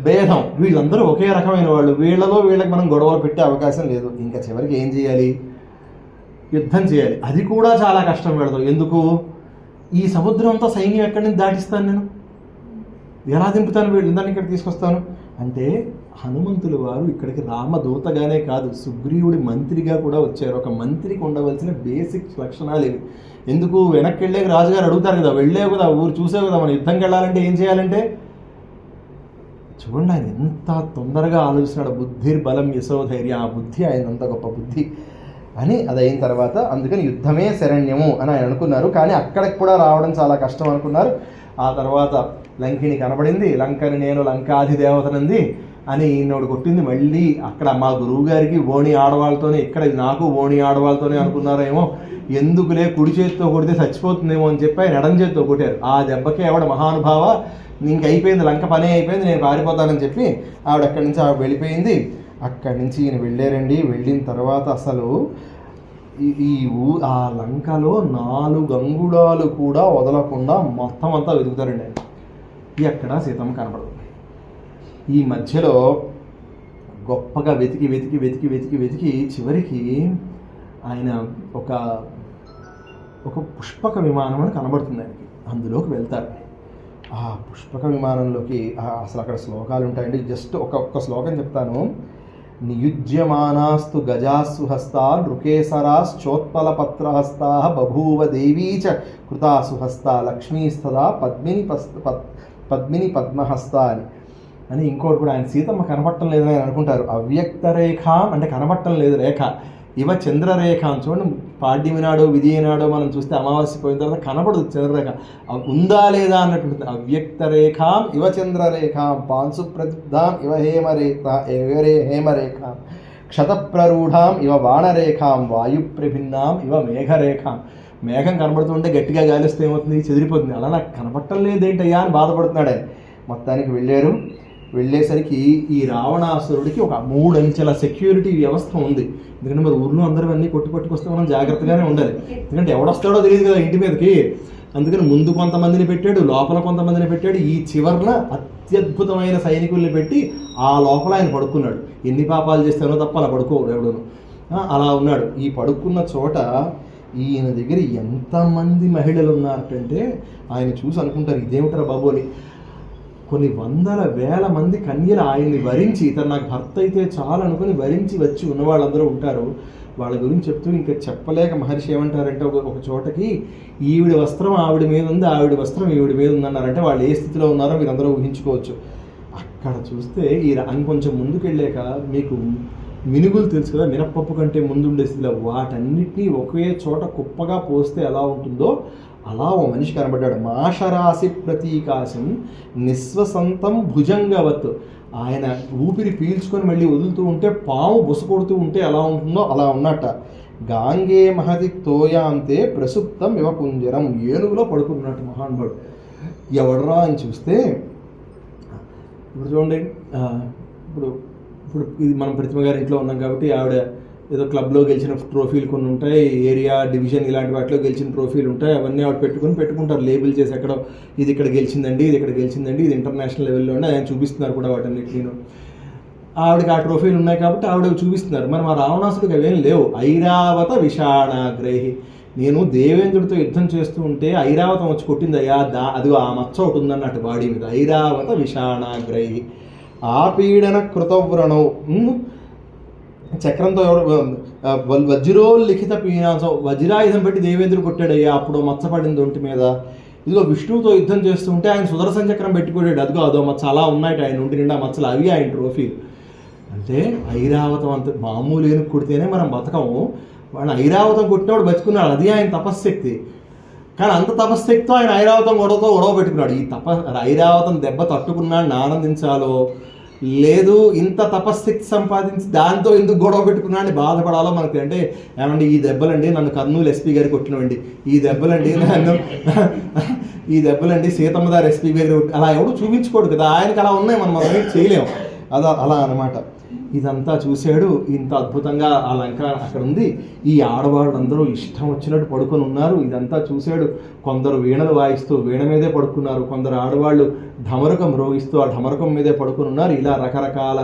భేదం, వీళ్ళందరూ ఒకే రకమైన వాళ్ళు, వీళ్ళకి మనం గొడవలు పెట్టే అవకాశం లేదు. ఇంకా చివరికి ఏం చేయాలి, యుద్ధం చేయాలి. అది కూడా చాలా కష్టం పెడతాం. ఎందుకు, ఈ సముద్రంతో సైన్యం ఎక్కడి నుంచి దాటిస్తాను నేను, ఎలా దింపుతాను వీళ్ళందరినీ ఇక్కడ తీసుకొస్తాను అంటే, హనుమంతుల వారు ఇక్కడికి రామదూతగానే కాదు, సుగ్రీవుడి మంత్రిగా కూడా వచ్చారు. ఒక మంత్రికి ఉండవలసిన బేసిక్ లక్షణాలు ఇవి. ఎందుకు, వెనక్కి వెళ్ళాక రాజుగారు అడుగుతారు కదా, వెళ్ళావు కదా, ఊరు చూసావు కదా, మనం యుద్ధంకి వెళ్ళాలంటే ఏం చేయాలంటే, చూడండి ఆయన ఎంత తొందరగా ఆలోచిస్తున్నాడు. బుద్ధిర్బలం యశోధైర్య, ఆ బుద్ధి ఆయన అంత గొప్ప బుద్ధి అని. అది అయిన తర్వాత అందుకని యుద్ధమే శరణ్యము అని ఆయన అనుకున్నారు. కానీ అక్కడికి కూడా రావడం చాలా కష్టం అనుకున్నారు. ఆ తర్వాత లంకిని కనబడింది, లంకని నేను లంకాధిదేవతనంది అని ఈయనోడు కొట్టింది. మళ్ళీ అక్కడ మా గురువు గారికి ఓణి ఆడవాళ్ళతోనే, ఇక్కడ నాకు ఓణి ఆడవాళ్ళతోనే అనుకున్నారేమో, ఎందుకులే కుడి చేతితో కొడితే చచ్చిపోతుందేమో అని చెప్పి ఆయన ఎడం చేతితో కొట్టారు. ఆ దెబ్బకే ఆవిడ మహానుభావ, ఇంక అయిపోయింది, లంక పనే అయిపోయింది, నేను పారిపోతానని చెప్పి ఆవిడ అక్కడి నుంచి ఆవిడ వెళ్ళిపోయింది. అక్కడి నుంచి ఈయన వెళ్ళారండి. వెళ్ళిన తర్వాత అసలు ఆ లంకలో 4 అంగుళాలు కూడా వదలకుండా మొత్తం అంతా వెతుకుతారండి ఆయన. ఎక్కడ సీతమ్మ కనపడదు. ఈ మధ్యలో గొప్పగా వెతికి వెతికి వెతికి వెతికి వెతికి చివరికి ఆయన ఒక పుష్పక విమానం అని కనబడుతుంది ఆయనకి. అందులోకి వెళ్తారు. ఆ పుష్పక విమానంలోకి అసలు అక్కడ శ్లోకాలు ఉంటాయండి. జస్ట్ ఒక్క శ్లోకం చెప్తాను. నియుజ్యమానాస్తు గజాసు హస్తా నృకేసరాశ్చోత్పలపత్రహస్తా బభూవ దేవీ చ కృతాసు హస్తా లక్ష్మీస్తదా పద్మిని పద్మహస్త అని ఇంకోటి కూడా. ఆయన సీతమ్మ కనబట్టం లేదని ఆయన అనుకుంటారు. అవ్యక్త రేఖ అంటే కనబట్టం లేదు రేఖ, ఇవ చంద్రరేఖ అని చూడండి. పాడ్యమి నాడో విధియ నాడో మనం చూస్తే అమావాస్య పోయిన తర్వాత కనబడదు చంద్రరేఖ, ఉందా లేదా అన్నట్టు. అవ్యక్త రేఖాం ఇవ చంద్రరేఖాం పాంసు ప్రబుద్ధాం ఇవ హేమరేఖాం క్షతప్రరూఢాం ఇవ బాణరేఖాం వాయుప్రభిన్నాం ఇవ మేఘరేఖాం. మేఘం కనబడుతుంటే గట్టిగా గాలిస్తే ఏమవుతుంది, చెదిరిపోతుంది. అలా నాకు కనబట్టం లేదేంటయ్యా అని బాధపడుతున్నాడు ఆయన. మొత్తానికి వెళ్ళారు. వెళ్ళేసరికి ఈ రావణాసురుడికి ఒక 3 అంచెల సెక్యూరిటీ వ్యవస్థ ఉంది. ఎందుకంటే మరి ఊర్లో అందరూ అన్నీ కొట్టుకొస్తే మనం జాగ్రత్తగానే ఉండాలి. ఎందుకంటే ఎవడొస్తాడో తెలియదు కదా ఇంటి మీదకి. అందుకని ముందు కొంతమందిని పెట్టాడు, లోపల కొంతమందిని పెట్టాడు, ఈ చివరన అత్యద్భుతమైన సైనికుల్ని పెట్టి ఆ లోపల ఆయన పడుకున్నాడు. ఎన్ని పాపాలు చేస్తానో తప్ప అలా పడుకోడు ఎవడును. అలా ఉన్నాడు. ఈ పడుకున్న చోట ఈయన దగ్గర ఎంతమంది మహిళలు ఉన్నారంటే ఆయన చూసి అనుకుంటారు, ఇదేమిటారా బాబు అని. కొన్ని వందల వేల మంది కన్యలు ఆయన్ని వరించి, ఇతను నాకు భర్త అయితే చాలు అనుకుని వరించి వచ్చి ఉన్న వాళ్ళందరూ ఉంటారు. వాళ్ళ గురించి చెప్తూ ఇంకా చెప్పలేక మహర్షి ఏమంటారంటే, ఒక చోటకి ఈవిడి వస్త్రం ఆవిడ మీద ఉంది, ఆవిడ వస్త్రం ఈవిడి మీద ఉందన్నారంటే వాళ్ళు ఏ స్థితిలో ఉన్నారో మీరు అందరూ ఊహించుకోవచ్చు. అక్కడ చూస్తే కొంచెం ముందుకు వెళ్ళాక మీకు మినుగులు తెలుసు కదా, మినప్పప్పు కంటే ముందుండే స్థితిలో వాటన్నిటినీ ఒకే చోట కుప్పగా పోస్తే ఎలా ఉంటుందో అలా ఓ మనిషి కనబడ్డాడు. మాషరాశి ప్రతీకాశం నిస్వసంతం భుజంగవత్. ఆయన ఊపిరి పీల్చుకొని మళ్ళీ వదులుతూ ఉంటే పాము బుసకొడుతూ ఉంటే ఎలా ఉంటుందో అలా ఉన్నట్ట. గాంగే మహతి తోయాంతే ప్రసుప్తం ఇవ కుంజరం. ఏనుగులో పడుకున్నట్టు మహానుభావుడు. ఎవడరా అని చూస్తే ఇప్పుడు చూడండి, ఇప్పుడు ఇది మనం ప్రతిమ గారి ఇంట్లో ఉన్నాం కాబట్టి ఆవిడ ఏదో క్లబ్లో గెలిచిన ట్రోఫీలు కొన్ని ఉంటాయి, ఏరియా డివిజన్ ఇలాంటి వాటిలో గెలిచిన ట్రోఫీలు ఉంటాయి. అవన్నీ ఆవిడ పెట్టుకుంటారు లేబుల్ చేసి, ఎక్కడో ఇది ఇక్కడ గెలిచిందండి, ఇది ఇక్కడ గెలిచిందండి, ఇది ఇంటర్నేషనల్ లెవెల్లో ఉండి ఆయన చూపిస్తున్నారు కూడా వాటన్నిటిని. ఆవిడకి ఆ ట్రోఫీలు ఉన్నాయి కాబట్టి ఆవిడ చూపిస్తున్నారు. మరి మా రావణాసుడికి అవేం లేవు. ఐరావత విషాణాగ్రేహి. నేను దేవేంద్రుడితో యుద్ధం చేస్తూ ఉంటే ఐరావతం వచ్చి కొట్టింది అయ్యా, అదిగో ఆ మచ్చ ఒకటి ఉందన్నట్టు బాడీ మీద. ఐరావత విషాణాగ్రేహి ఆపీడన కృతవ్రణౌ. చక్రంతో వజ్రోల్లిఖిత పీనాసం, వజ్రాయుధం పెట్టి దేవేంద్రుడు కొట్టాడయ్యా, అప్పుడు మచ్చపడింది ఒంటి మీద. ఇదిగో విష్ణువుతో యుద్ధం చేస్తుంటే ఆయన సుదర్శన చక్రం పెట్టుకోడాడు, అదో మచ్చ అలా ఉన్నాయి ఆయన ఒంటి నిండా మచ్చలు, అవి ఆయన ట్రోఫీలు. అంటే ఐరావతం అంత మామూలు ఏనుగు కొడితేనే మనం బతకము. వాడు ఐరావతం కొట్టినప్పుడు బతుకున్నాడు, అది ఆయన తపశ్శక్తి. కానీ అంత తపశక్తితో ఆయన ఐరావతం గొడవ పెట్టుకున్నాడు. ఈ ఐరావతం దెబ్బ తట్టుకున్నాడు ఆనందించాలో, లేదు ఇంత తపశక్తి సంపాదించి దాంతో ఎందుకు గొడవ పెట్టుకున్నాడని బాధపడాలో మనకి. అంటే ఏమండి ఈ దెబ్బలండి నన్ను కర్నూలు ఎస్పీ గారి కొట్టినవండి, ఈ దెబ్బలండి సీతమ్మదారి ఎస్పీ గారి, అలా ఎవడు చూపించుకోడు కదా, ఆయనకి అలా ఉన్నాయి, మనం చేయలేము. అలా అనమాట. ఇదంతా చూశాడు. ఇంత అద్భుతంగా ఆ లంక అక్కడ ఉంది. ఈ ఆడవాళ్ళందరూ ఇష్టం వచ్చినట్టు పడుకొని ఉన్నారు. ఇదంతా చూశాడు. కొందరు వీణలు వాయిస్తూ వీణ మీదే పడుకున్నారు, కొందరు ఆడవాళ్ళు ఢమరకం రోగిస్తూ ఆ ఢమరకం మీదే పడుకొని ఉన్నారు. ఇలా రకరకాల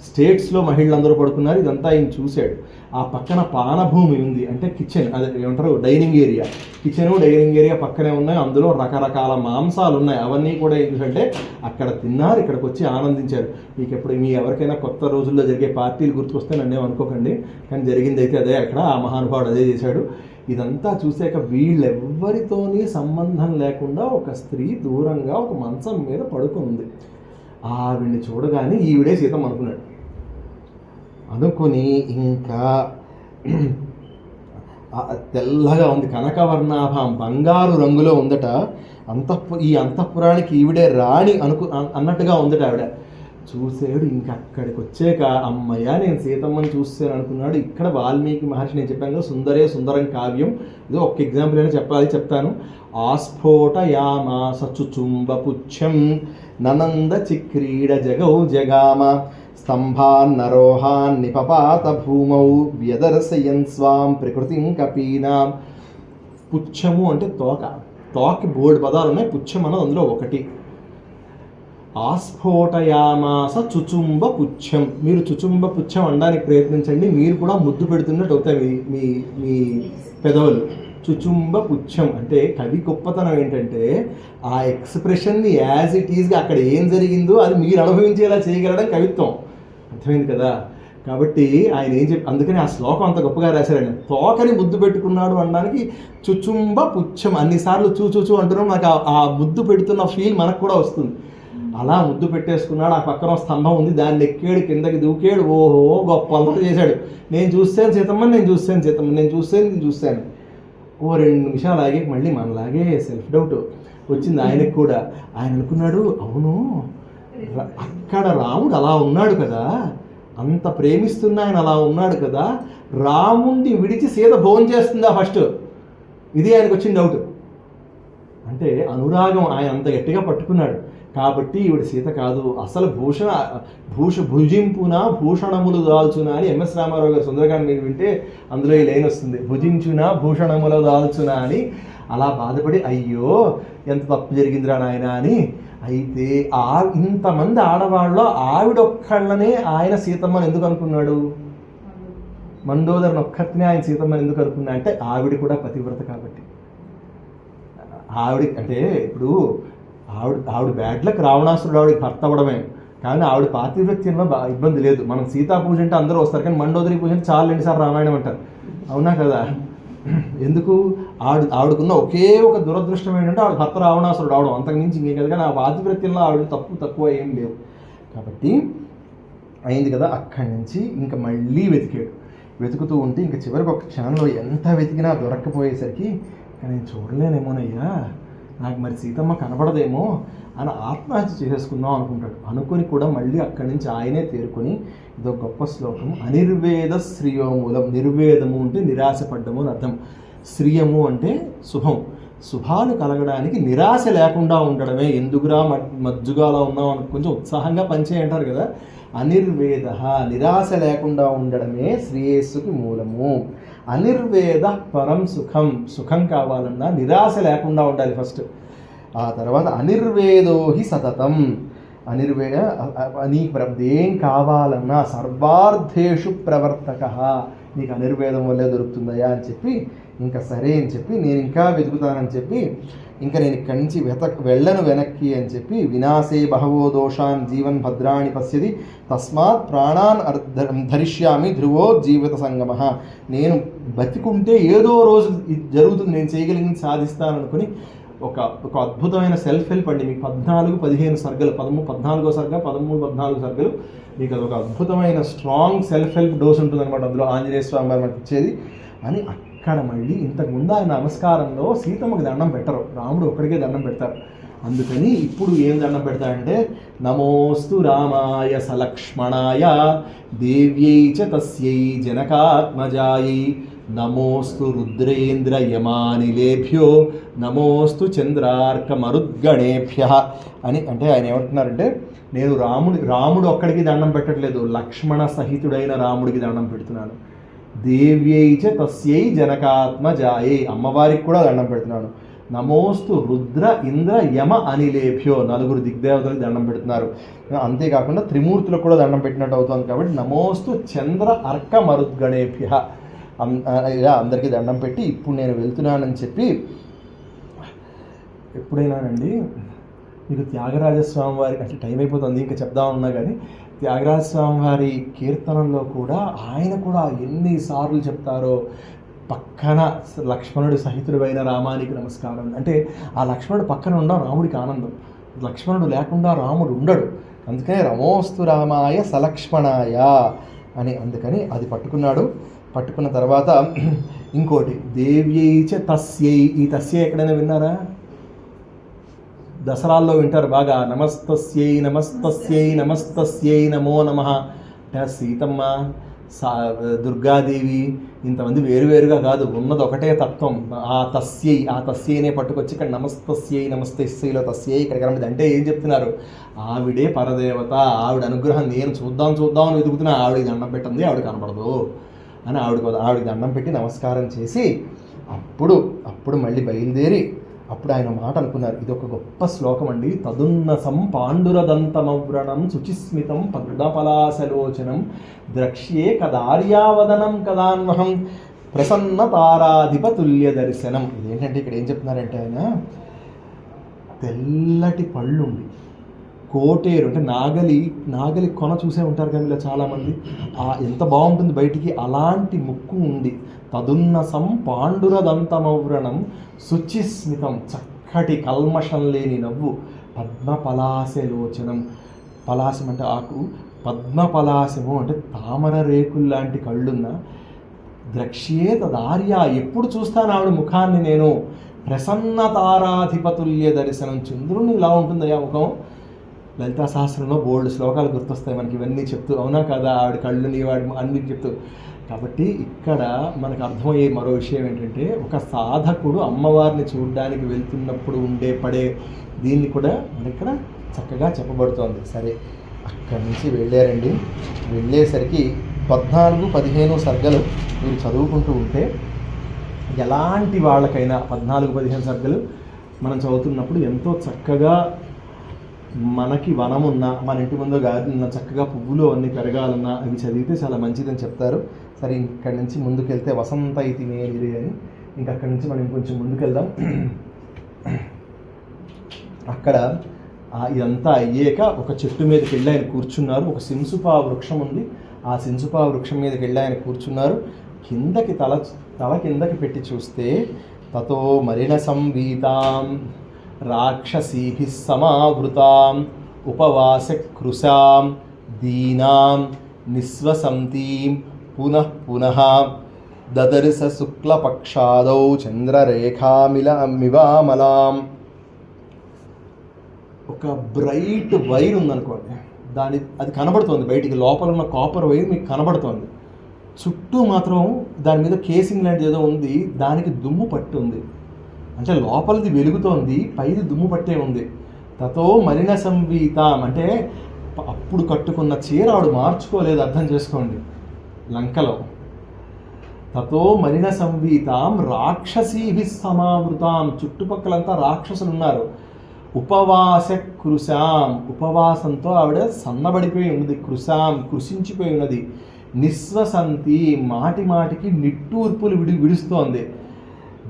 స్టేట్స్లో మహిళలందరూ పడుకున్నారు. ఇదంతా ఆయన చూశాడు. ఆ పక్కన పానభూమి ఉంది, అంటే కిచెన్, అదే ఏమంటారు dining area. Kitchen dining area పక్కనే ఉన్నాయి. అందులో రకరకాల మాంసాలు ఉన్నాయి. అవన్నీ కూడా ఏంటంటే అక్కడ తిన్నారు, ఇక్కడికి వచ్చి ఆనందించారు. మీ ఎవరికైనా కొత్త రోజుల్లో జరిగే పార్టీలు గుర్తుకొస్తే నన్నేం అనుకోకండి, కానీ జరిగింది అయితే అదే. అక్కడ ఆ మహానుభావుడు అదే చేశాడు. ఇదంతా చూసాక వీళ్ళెవ్వరితోని సంబంధం లేకుండా ఒక స్త్రీ దూరంగా ఒక మంచం మీద పడుకుంది. ఆవిడ్ని చూడగానే ఈవిడే సీతమ్మ అనుకుని ఇంకా తెల్లగా ఉంది, కనకవర్ణాభం, బంగారు రంగులో ఉందట. ఈ అంతఃపురానికి ఈవిడే రాణి అన్నట్టుగా ఉందట ఆవిడ. చూసాడు. ఇంకా అక్కడికి వచ్చాక అమ్మయ్య నేను సీతమ్మని చూస్తాను అనుకున్నాడు. ఇక్కడ వాల్మీకి మహర్షి, నేను చెప్పాను కదా సుందరే సుందరం కావ్యం, ఇది ఒక ఎగ్జాంపుల్ అయినా చెప్తాను. ఆస్ఫోటయామాస చుచుంబ పుచ్చం ననంద చిక్రీడ జగౌ జగామ స్తంభాన్నరోహాన్ నిపపాత భూమౌ వ్యదర్శయన్ స్వాం ప్రకృతిం కపీనాం. పుచ్చము అంటే తోక బోర్డు పదాలు ఉన్నాయి, పుచ్చం అన్నది అందులో ఒకటి. ఆస్ఫోటయామాస చుచుంబ పుచ్చం. మీరు చుచుంబ పుచ్చం అనడానికి ప్రయత్నించండి, మీరు కూడా ముద్దు పెడుతున్నట్టు అవుతాయి మీ పెదవులు. చుచుంబ పుచ్చం అంటే కవి గొప్పతనం ఏంటంటే ఆ ఎక్స్ప్రెషన్ని యాజ్ ఇట్ ఈజ్గా అక్కడ ఏం జరిగిందో అది మీరు అనుభవించేలా చేయగలడం కవిత్వం. అర్థమైంది కదా. కాబట్టి ఆయన అందుకని ఆ శ్లోకం అంత గొప్పగా రాశారండి. తోకని ముద్దు పెట్టుకున్నాడు అనడానికి చుచుంబ పుచ్చం. అన్నిసార్లు చూచూచు అంటున్నాం, నాకు ఆ ముద్దు పెడుతున్న ఫీల్ మనకు కూడా వస్తుంది. అలా ముద్దు పెట్టేసుకున్నాడు. ఆ పక్కన స్తంభం ఉంది, దాన్ని ఎక్కాడు, కిందకి దూకాడు. ఓహో గొప్ప అంతా చేశాడు. నేను చూస్తాను సీతమ్మని, నేను చూస్తాను. ఓ 2 నిమిషాలు ఆగి మళ్ళీ మనలాగే సెల్ఫ్ డౌట్ వచ్చింది ఆయనకు కూడా. ఆయన అనుకున్నాడు, అవును అక్కడ రాముడు అలా ఉన్నాడు కదా, అంత ప్రేమిస్తున్న ఆయన అలా ఉన్నాడు కదా, రాముడిని విడిచి సీత భోజనం చేస్తుందా ఫస్ట్? ఇది ఆయనకు వచ్చిన డౌట్. అంటే అనురాగం ఆయన అంత గట్టిగా పట్టుకున్నాడు. కాబట్టి ఈవిడ సీత కాదు, అసలు భుజింపున భూషణములు దాల్చునా అని ఎంఎస్ రామారావు గారు సుందరకాండ మీద వింటే అందులో ఈ లైన్ వస్తుంది, భుజించునా భూషణములు దాల్చునా అని. అలా బాధపడి అయ్యో ఎంత తప్పు జరిగిందిరా నాయన అని. అయితే ఇంతమంది ఆడవాళ్ళలో ఆవిడొక్కళ్ళనే ఆయన సీతమ్మని ఎందుకు అనుకున్నాడు? మండోదరిని ఒక్కరినే ఆయన సీతమ్మని ఎందుకు అనుకున్నా అంటే ఆవిడ కూడా పతివ్రత కాబట్టి. ఆవిడ అంటే ఇప్పుడు ఆవిడ బ్యాడ్ లక్, రావణాసురుడు ఆవిడకి భర్త అవ్వడమే, కానీ ఆవిడ పాతివ్రత్యంలో ఇబ్బంది లేదు. మనం సీతా పూజ అంటే అందరూ వస్తారు, కానీ మండోదరి పూజ అంటే చాలా 2 సార్లు రామాయణం అంటారు, అవునా కదా? ఎందుకు? ఆవిడకున్న ఒకే ఒక దురదృష్టం ఏంటంటే ఆవిడ భర్త రావణాసురుడు అవడం, అంతకుమించి ఇంకేం కదా. కానీ ఆ పాతివ్రత్యంలో ఆవిడ తక్కువ ఏం లేవు. కాబట్టి అయింది కదా. అక్కడి నుంచి ఇంకా మళ్ళీ వెతుకుతూ ఉంటే ఇంకా చివరికి ఒక క్షణంలో ఎంత వెతికినా దొరక్కపోయేసరికి నేను చూడలేనేమోనయ్యా, నాకు మరి సీతమ్మ కనపడదేమో అని ఆత్మహత్య చేసేసుకుందాం అనుకుని కూడా మళ్ళీ అక్కడి నుంచి ఆయనే తేరుకొని ఇదో గొప్ప శ్లోకం. అనిర్వేద శ్రియమూలం. నిర్వేదము అంటే నిరాశపడ్డము అని అర్థం. శ్రియము అంటే శుభాలు కలగడానికి నిరాశ లేకుండా ఉండడమే. ఎందుకురా మజ్జుగాలో ఉన్నాం అని కొంచెం ఉత్సాహంగా పనిచేయంటారు కదా. అనిర్వేద నిరాశ లేకుండా ఉండడమే శ్రేయస్సుకి మూలము. అనిర్వేద పరం సుఖం కావాలన్నా నిరాశ లేకుండా ఉండాలి ఫస్ట్. ఆ తర్వాత అనిర్వేదోహి సతతం. నీకు ఏం కావాలన్నా సర్వార్థేషు ప్రవర్తక, నీకు అనిర్వేదం వల్లే దొరుకుతుందయా అని చెప్పి ఇంకా సరే అని చెప్పి నేను ఇంకా వెతుకుతానని చెప్పి ఇంకా నేను ఇక్కడి నుంచి వెళ్ళను వెనక్కి అని చెప్పి వినాశే బహవో దోషాన్ జీవన్ భద్రాణి పశ్యతి తస్మాత్ ప్రాణాన్ ధరిష్యామి ధ్రువో జీవిత సంగమ. నేను బతికుంటే ఏదో రోజు జరుగుతుంది, నేను చేయగలిగింది సాధిస్తాననుకుని ఒక అద్భుతమైన సెల్ఫ్ హెల్ప్ అండి. మీకు 14-15 సర్గలు, 14వ సర్గ 13-14 సర్గలు, మీకు అదొక అద్భుతమైన స్ట్రాంగ్ సెల్ఫ్ హెల్ప్ డోస్ ఉంటుంది అనమాట. అందులో ఆంజనేయ స్వామి గారు మనకి ఇచ్చేది అని ఇక్కడ మళ్ళీ ఇంతకుముందు ఆయన నమస్కారంలో సీతమ్మకి దండం పెట్టరు, రాముడు ఒక్కడికే దండం పెడతారు. అందుకని ఇప్పుడు ఏం దండం పెడతాడంటే నమోస్తు రామాయ సలక్ష్మణాయ దేవ్యై చ తస్యై జనకాత్మజాయై నమోస్తు రుద్రేంద్ర యమానిలేభ్యో నమోస్తు చంద్రార్క మరుద్గణేభ్య అని. అంటే ఆయన ఏమంటున్నారంటే నేను రాముడు ఒక్కడికి దండం పెట్టట్లేదు, లక్ష్మణ సహితుడైన రాముడికి దండం పెడుతున్నాను. దేవ్యై చ తస్యై జనకాత్మజాయై అమ్మవారికి కూడా దండం పెడుతున్నాను. నమోస్తు రుద్ర ఇంద్ర యమ అనిలేభ్యో 4 దిగ్దేవతలకు దండం పెడుతున్నారు. అంతేకాకుండా త్రిమూర్తులకు కూడా దండం పెట్టినట్టు అవుతుంది. కాబట్టి నమోస్తు చంద్ర అర్క మరుద్గణేభ్య ఇలా అందరికీ దండం పెట్టి ఇప్పుడు నేను వెళ్తున్నానని చెప్పి. ఎప్పుడైనానండి మీకు త్యాగరాజస్వామి వారికి, అంటే టైం అయిపోతుంది ఇంకా చెప్దామన్నా కానీ, త్యాగరాజస్వామి వారి కీర్తనల్లో కూడా ఆయన కూడా ఎన్నిసార్లు చెప్తారో పక్కన లక్ష్మణుడి సహితుడైన రామానికి నమస్కారం. అంటే ఆ లక్ష్మణుడు పక్కన ఉండడం రాముడికి ఆనందం, లక్ష్మణుడు లేకుండా రాముడు ఉండడు. అందుకనే రమోస్తు రామాయ సలక్ష్మణాయ అని అందుకని అది పట్టుకున్నాడు. పట్టుకున్న తర్వాత ఇంకోటి దేవ్యై చ తస్యై. ఈ తస్యై ఎక్కడైనా విన్నారా? దసరాల్లో వింటారు బాగా. నమస్తస్యై నమస్తస్యై నమస్తస్యై నమో నమః. అంటే సీతమ్మ, దుర్గాదేవి ఇంతమంది వేరువేరుగా కాదు, ఉన్నది ఒకటే తత్వం. ఆ తస్యైనే పట్టుకొచ్చి ఇక్కడ నమస్తస్యై నమస్తస్యైలో తస్యై ఇక్కడ కనబడింది. అంటే ఏం చెప్తున్నారు? ఆవిడే పరదేవత, ఆవిడ అనుగ్రహం నేను చూద్దాం అని వెతుకుతున్నా, ఆవిడకి దండం పెట్టింది, ఆవిడ కనపడదు అని ఆవిడకి దండం పెట్టి నమస్కారం చేసి అప్పుడు మళ్ళీ బయలుదేరి అప్పుడు ఆయన మాట అనుకున్నారు. ఇది ఒక గొప్ప శ్లోకం అండి. తదున్నసం పాండురదంతమవ్రణం శుచిస్మితం పద్మపలాసలోచనం ద్రక్ష్యే కదార్యావదనం కదాన్వహం ప్రసన్న తారాధిపతుల్య దర్శనం. ఇదేంటంటే ఇక్కడ ఏం చెప్తున్నారంటే ఆయన తెల్లటి పళ్ళుండి కోటేరు అంటే నాగలి కొన చూసే ఉంటారు కదా ఇలా చాలామంది, ఎంత బాగుంటుంది బయటికి, అలాంటి ముక్కు ఉంది. తదున్నసం పాండురదంతమవ్రణం శుచిస్మితం చక్కటి కల్మషం లేని నవ్వు, పద్మపలాసలోచనం, పలాశం అంటే ఆకు, పద్మపలాశము అంటే తామర రేకుల్లాంటి కళ్ళున్న, ద్రక్ష్యే తదార్య ఎప్పుడు చూస్తాను ఆవిడ ముఖాన్ని నేను, ప్రసన్న తారాధిపతుల్య దర్శనం. చంద్రుని ఇలా ఉంటుందయ్యా ముఖం. లలితా సహస్రంలో బోల్డ్ శ్లోకాలు గుర్తొస్తాయి మనకి ఇవన్నీ చెప్తూ, అవునా కదా, ఆవిడ కళ్ళుని వాడి అన్ని చెప్తూ. కాబట్టి ఇక్కడ మనకు అర్థమయ్యే మరో విషయం ఏంటంటే ఒక సాధకుడు అమ్మవారిని చూడడానికి వెళ్తున్నప్పుడు పడే దీన్ని కూడా మనకి ఇక్కడ చక్కగా చెప్పబడుతోంది. సరే, అక్కడి నుంచి వెళ్ళారండి. వెళ్ళేసరికి 14-15 సర్గలు మీరు చదువుకుంటూ ఉంటే ఎలాంటి వాళ్ళకైనా 14-15 సర్గలు మనం చదువుతున్నప్పుడు ఎంతో చక్కగా మనకి వనమున్నా, మన ఇంటి ముందు గార్డెన్ ఉన్న, చక్కగా పువ్వులు అన్నీ పెరగాలన్నా అవి చదివితే చాలా మంచిదని చెప్తారు. సరే, ఇక్కడి నుంచి ముందుకెళ్తే వసంత ఇతి మేలిరే అని, ఇంకా అక్కడి నుంచి మనం ఇంకొంచెం ముందుకెళ్దాం. అక్కడ ఇదంతా అయ్యాక ఒక చెట్టు మీదకి వెళ్ళి ఆయన కూర్చున్నారు. ఒక సింసుపా వృక్షం ఉంది, ఆ సింసుపా వృక్షం మీదకి వెళ్ళి ఆయన కూర్చున్నారు. కిందకి తల కిందకి పెట్టి చూస్తే తతో మరిణ సంవీతాం రాక్షసీభిః సమావృతాం ఉపవాస కృశాం దీనాం నిస్వసంతీం పునః దదర్శ శుక్లపక్షాదౌ చంద్రరేఖామివామలాం. ఒక బ్రైట్ వైర్ ఉందనుకోండి, అది కనబడుతోంది బయటికి, లోపల ఉన్న కాపర్ వైర్ మీకు కనబడుతోంది. చుట్టూ మాత్రం దాని మీద కేసింగ్ లాంటిది ఏదో ఉంది, దానికి దుమ్ము పట్టి ఉంది. అంటే లోపలిది వెలుగుతోంది, పైది దుమ్ము పట్టే ఉంది. తతో మరిణ సంవీతాం అంటే అప్పుడు కట్టుకున్న చీర ఆవిడ మార్చుకోలేదు, అర్థం చేసుకోండి. లంకలో తతో మరిణ సంవీతాం రాక్షసీభిః సమావృతాం, చుట్టుపక్కలంతా రాక్షసులు ఉన్నారు. ఉపవాస కృశాం, ఉపవాసంతో ఆవిడ సన్నబడిపోయి ఉన్నది. కృశాం కృషించిపోయి ఉన్నది. నిస్వసంతి మాటికి నిట్టూర్పులు విడుస్తోంది.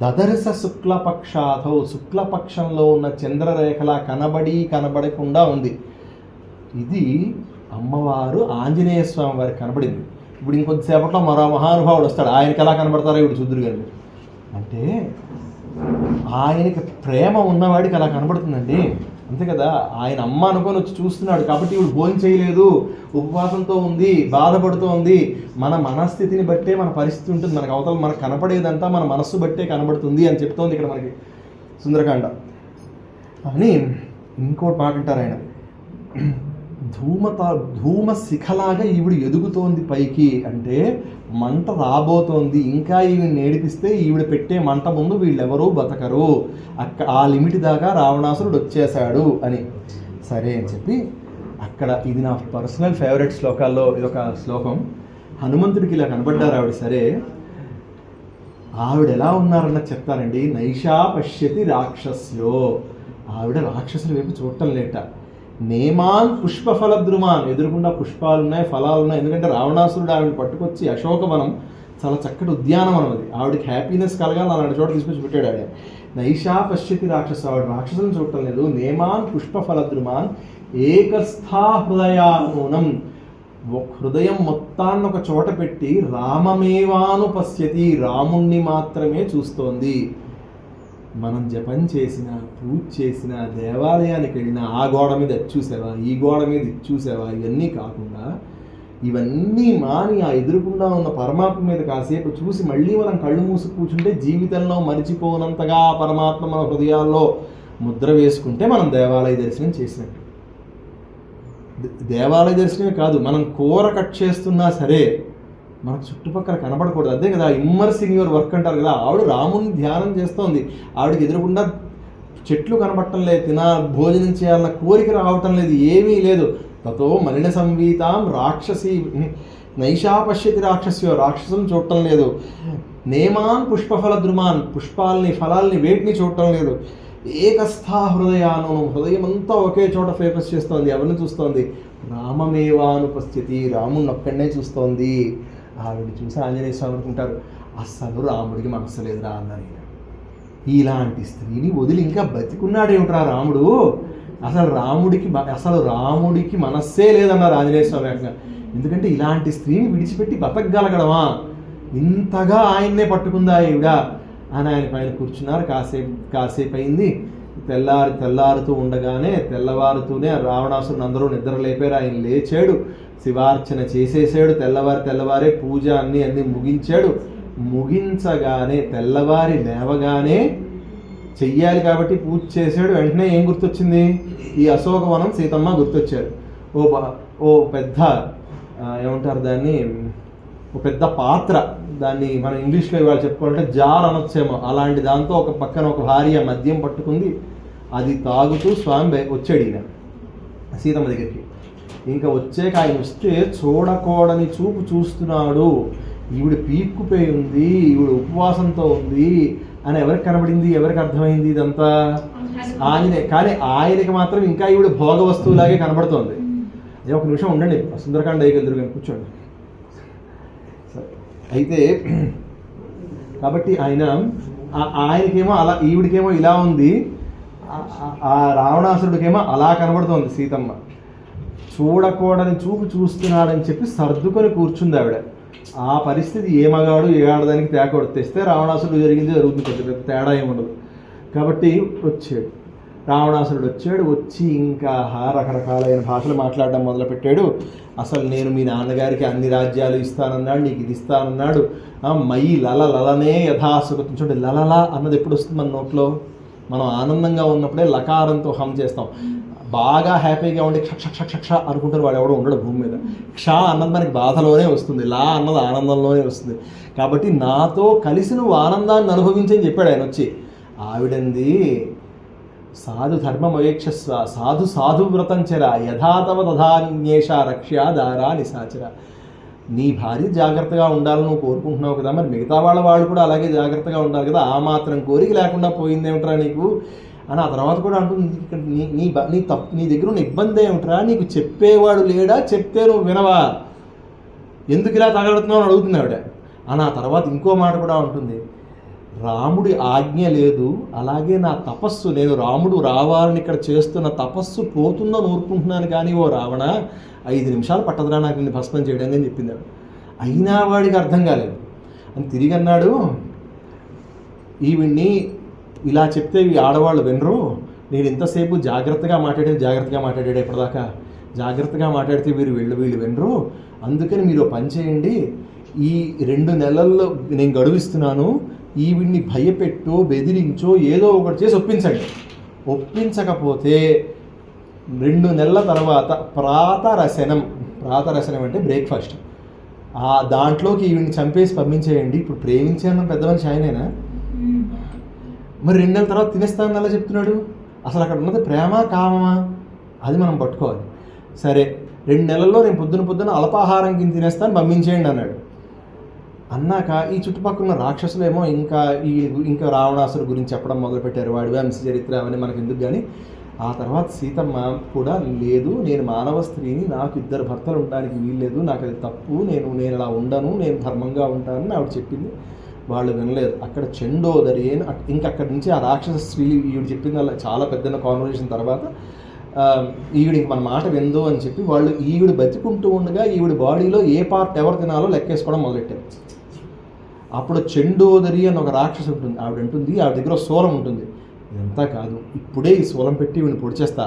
దదర్శ శుక్లపక్షాథౌ, శుక్లపక్షంలో ఉన్న చంద్రరేఖలా కనబడకుండా ఉంది. ఇది అమ్మవారు ఆంజనేయ స్వామి వారికి కనబడింది. ఇప్పుడు ఇంకొద్దిసేపట్లో మరో మహానుభావుడు వస్తాడు, ఆయనకి ఎలా కనబడతారో ఇప్పుడు చూద్దురు గారు. అంటే ఆయనకి ప్రేమ ఉన్నవాడికి అలా కనబడుతుందండి. అంతే కదా, ఆయన అమ్మ అనుకొని వచ్చి చూస్తున్నాడు కాబట్టి ఈవిడ భోజనం చేయలేదు, ఉపవాసంతో ఉంది, బాధపడుతూ ఉంది. మన మనస్థితిని బట్టే మన పరిస్థితి ఉంటుంది, మనకు అవతల మనకు కనపడేదంతా మన మనస్సు బట్టే కనబడుతుంది అని చెప్తోంది ఇక్కడ మనకి సుందరకాండ. అని ఇంకోటి మాట అంటారు ఆయన, ధూమ శిఖలాగా ఈవిడ ఎదుగుతోంది పైకి అంటే మంట రాబోతోంది, ఇంకా ఈవిడ నేడిపిస్తే ఈవిడ పెట్టే మంట ముందు వీళ్ళెవరూ బతకరు, ఆ లిమిట్ దాకా రావణాసురుడు వచ్చేసాడు అని. సరే అని చెప్పి అక్కడ ఇది నా పర్సనల్ ఫేవరెట్ శ్లోకాల్లో ఇదొక శ్లోకం. హనుమంతుడికి ఇలా కనబడ్డారు ఆవిడ. సరే ఆవిడ ఎలా ఉన్నారన్న చెప్తానండి. నైషా పశ్యతి రాక్షస్యో, ఆవిడ రాక్షసుల వైపు చూడటం లేట. నేమాన్ పుష్పఫల ద్రుమాన్, ఎదురుకుండా పుష్పాలు ఉన్నాయి, ఫలాలు ఉన్నాయి. ఎందుకంటే రావణాసురుడు ఆవిడ పట్టుకొచ్చి అశోకవనం చాలా చక్కటి ఉద్యానవనం, అది ఆవిడకి హ్యాపీనెస్ కలగాలి అలాంటి చోట తీసుకొచ్చి పెట్టాడు ఆవిడ. నైషా పశ్యతి రాక్షస, ఆవిడ రాక్షసులను చూడటం లేదు. నేమాన్ పుష్పఫల ద్రుమాన్ ఏకస్థా హృదయానూనం, హృదయం మొత్తాన్ని ఒక చోట పెట్టి రామమేవాను పశ్యతి, రాముణ్ణి మాత్రమే చూస్తోంది. మనం జపం చేసిన, పూజ చేసిన, దేవాలయానికి వెళ్ళినా ఆ గోడ మీద ఇది చూసావా, ఈ గోడ మీద ఇది చూసావా, ఇవన్నీ కాకుండా ఇవన్నీ మాని ఆ ఎదురుకుండా ఉన్న పరమాత్మ మీద కాసేపు చూసి మళ్ళీ మనం కళ్ళు మూసి కూర్చుంటే జీవితంలో మరిచిపోనంతగా ఆ పరమాత్మ మన హృదయాల్లో ముద్ర వేసుకుంటే మనం దేవాలయ దర్శనం చేసినట్టు. దేవాలయ దర్శనమే కాదు, మనం కూర కట్ చేస్తున్నా సరే మనకు చుట్టుపక్కల కనబడకూడదు. అదే కదా ఇమ్మర్సింగ్ యువర్ వర్క్ అంటారు కదా. ఆవిడ రాముని ధ్యానం చేస్తోంది, ఆవిడకి ఎదురుకుండా చెట్లు కనబడటం లేదు, భోజనం చేయాలన్న కోరిక రావటం లేదు, ఏమీ లేదు. తతో మలిన సంవీతాం రాక్షసి నైషా పశ్యతి రాక్షస్యో, రాక్షసులను చూడటం లేదు. నేమాన్ పుష్పఫల ద్రుమాన్, పుష్పాలని ఫలాల్ని వేటిని చూడటం లేదు. ఏకస్థా హృదయాను, హృదయం అంతా ఒకే చోట ఫోకస్ చేస్తోంది. ఎవరిని చూస్తోంది? రామమేవానుపస్థితి, రాముని ఒక్కడనే చూస్తోంది. ఆవిడ చూసి ఆంజనేయ స్వామి అనుకుంటారు, అస్సలు రాముడికి మనస్సు లేదురా అన్నారు. ఇలాంటి స్త్రీని వదిలి ఇంకా బతికున్నాడేమిట్రా రాముడు, అసలు రాముడికి మనస్సే లేదన్నారు ఆంజనేయ స్వామి. ఎందుకంటే ఇలాంటి స్త్రీని విడిచిపెట్టి బతకగలగడమా, ఇంతగా ఆయన్నే పట్టుకుందా ఈవిడ అని ఆయన పైన కూర్చున్నారు. కాసేపు అయింది. తెల్లారుతూ ఉండగానే తెల్లవారుతూనే రావణాసురుని అందరూ నిద్ర లేపారు. ఆయన లేచాడు, శివార్చన చేసేసాడు. తెల్లవారే పూజ అన్నీ ముగించాడు. ముగించగానే తెల్లవారి లేవగానే చెయ్యాలి కాబట్టి పూజ చేశాడు. వెంటనే ఏం గుర్తొచ్చింది? ఈ అశోకవనం, సీతమ్మ గుర్తొచ్చారు. ఓ పెద్ద ఏమంటారు దాన్ని, ఒక పెద్ద పాత్ర, దాన్ని మనం ఇంగ్లీష్లో ఇవాళ చెప్పుకోవాలంటే జార్ అనొచ్చేమో, అలాంటి దాంతో ఒక పక్కన ఒక భార్య మద్యం పట్టుకుంది. అది తాగుతూ స్వామి వచ్చాడు ఈయన సీతమ్మ దగ్గరికి. ఇంకా వచ్చాక ఆయన వస్తే చూడకూడని చూపు చూస్తున్నాడు. ఈవిడ పీక్కుపోయి ఉంది, ఈవిడ ఉపవాసంతో ఉంది అని ఎవరికి కనబడింది, ఎవరికి అర్థమైంది ఇదంతా? ఆయనే. కానీ ఆయనకి మాత్రం ఇంకా ఈవిడ భోగ వస్తువులాగే కనబడుతోంది. ఒక నిమిషం ఉండండి, సుందరకాండ ఎదురు కానీ కూర్చోండి. అయితే కాబట్టి ఆయనకేమో అలా, ఈవిడికేమో ఇలా ఉంది, ఆ రావణాసురుడికేమో అలా కనబడుతోంది సీతమ్మ. చూడకూడని చూపు చూస్తున్నాడని చెప్పి సర్దుకొని కూర్చుంది ఆవిడ. ఆ పరిస్థితి ఏ మగాడు ఏ ఆడదానికి తేకూడదు. తెస్తే రావణాసురుడు జరుగుతుంది, పెద్ద తేడా ఏముండదు. కాబట్టి వచ్చాడు రావణాసురుడు. వచ్చి ఇంకా రకరకాలైన భాషలు మాట్లాడడం మొదలుపెట్టాడు. అసలు నేను మీ నాన్నగారికి అన్ని రాజ్యాలు ఇస్తానన్నాడు, నీకు ఇది ఇస్తానన్నాడు. మయి లలనే యథాసుఖం. చూడండి, లలల అన్నది ఎప్పుడు వస్తుంది మన నోట్లో? మనం ఆనందంగా ఉన్నప్పుడే లకారంతో హమ్ చేస్తాం. బాగా హ్యాపీగా ఉండి క్ష అనుకుంటారు, వాడు ఎవడో ఉండడు భూమి మీద. క్ష అన్నది మనకి బాధలోనే వస్తుంది, లా అన్నది ఆనందంలోనే వస్తుంది. కాబట్టి నాతో కలిసి నువ్వు ఆనందాన్ని అనుభవించని చెప్పాడు ఆయన వచ్చి. ఆవిడంది, సాధు ధర్మమవేక్షస్వ సాధు వ్రతం చెర యథాతవ తథాన్యేష రక్ష్య దారా నిశాచర. నీ భార్య జాగ్రత్తగా ఉండాలని నువ్వు కోరుకుంటున్నావు కదా, మరి మిగతా వాళ్ళు కూడా అలాగే జాగ్రత్తగా ఉండాలి కదా, ఆ మాత్రం కోరిక లేకుండా పోయిందేమిట్రా నీకు అని. ఆ తర్వాత కూడా అంటుంది, ఇక్కడ నీ దగ్గర ఉన్న ఇబ్బంది ఏమిట్రా, నీకు చెప్పేవాడు లేడా, చెప్తే నువ్వు వినవా, ఎందుకు ఇలా తగలుతున్నావు అని అడుగుతుంది ఆవిడ. అని ఆ తర్వాత ఇంకో మాట కూడా ఉంటుంది, రాముడి ఆజ్ఞ లేదు, అలాగే నా తపస్సు, నేను రాముడు రావాలని ఇక్కడ చేస్తున్న తపస్సు పోతుందని ఊరుకుంటున్నాను, కానీ ఓ రావణ 5 నిమిషాలు పట్టదురా నాకు నిన్ను భస్మం చేయడానికి అని చెప్పింది ఆవిడ. అయినా వాడికి అర్థం కాలేదు. అని తిరిగి అన్నాడు, ఈవిడ్ని ఇలా చెప్తే ఈ ఆడవాళ్ళు వినరు, నేను ఇంతసేపు జాగ్రత్తగా మాట్లాడాడు ఇప్పటిదాకా. జాగ్రత్తగా మాట్లాడితే వీళ్ళు వినరు, అందుకని మీరు పని చేయండి, ఈ 2 నెలల్లో నేను గడువిస్తున్నాను, ఈవిడ్ని భయపెట్టో బెదిరించో ఏదో ఒకటి చేసి ఒప్పించండి. ఒప్పించకపోతే 2 నెలల తర్వాత ప్రాతరశనం అంటే బ్రేక్ఫాస్ట్, దాంట్లోకి ఈవిడ్ని చంపేసి పంపించేయండి. ఇప్పుడు ప్రేమించాను పెద్ద మనిషి ఆయనేనా? మరి 2 నెలల తర్వాత తినేస్తానని అలా చెప్తున్నాడు. అసలు అక్కడ ఉన్నది ప్రేమ కామమా? అది మనం పట్టుకోవాలి. సరే, 2 నెలల్లో నేను పొద్దున అల్పాహారం కింద తినేస్తాను, పంపించేయండి అన్నాడు. అన్నాక ఈ చుట్టుపక్కల రాక్షసులేమో ఇంకా రావణాసురు గురించి చెప్పడం మొదలుపెట్టారు. వాడి వంశ చరిత్ర అవన్నీ మనకు ఎందుకు కానీ. ఆ తర్వాత సీతమ్మ కూడా, లేదు నేను మానవ స్త్రీని, నాకు 2 భర్తలు ఉండడానికి వీల్లేదు, నాకు అది తప్పు, నేను అలా ఉండను, నేను ధర్మంగా ఉంటానని ఆవిడ చెప్పింది. వాళ్ళు వినలేదు. అక్కడ చెండోదరి అని అక్కడి నుంచి ఆ రాక్షస స్త్రీ ఈవిడ చెప్పింది అలా చాలా పెద్ద కాన్వర్సేషన్ తర్వాత ఈవిడ ఇంక మన మాట విందో అని చెప్పి వాళ్ళు ఈవిడ బతికుంటూ ఉండగా ఈవిడ బాడీలో ఏ పార్ట్ ఎవరు తినాలో లెక్కేసుకోవడం మొదలెట్టారు. అప్పుడు చెండోదరి అని ఒక రాక్షసు ఉంటుంది. ఆవిడ ఉంటుంది, ఆవిడ దగ్గర శూలం ఉంటుంది. ఇదంతా కాదు, ఇప్పుడే ఈ శూలం పెట్టి ఈవిని పొడిచేస్తా,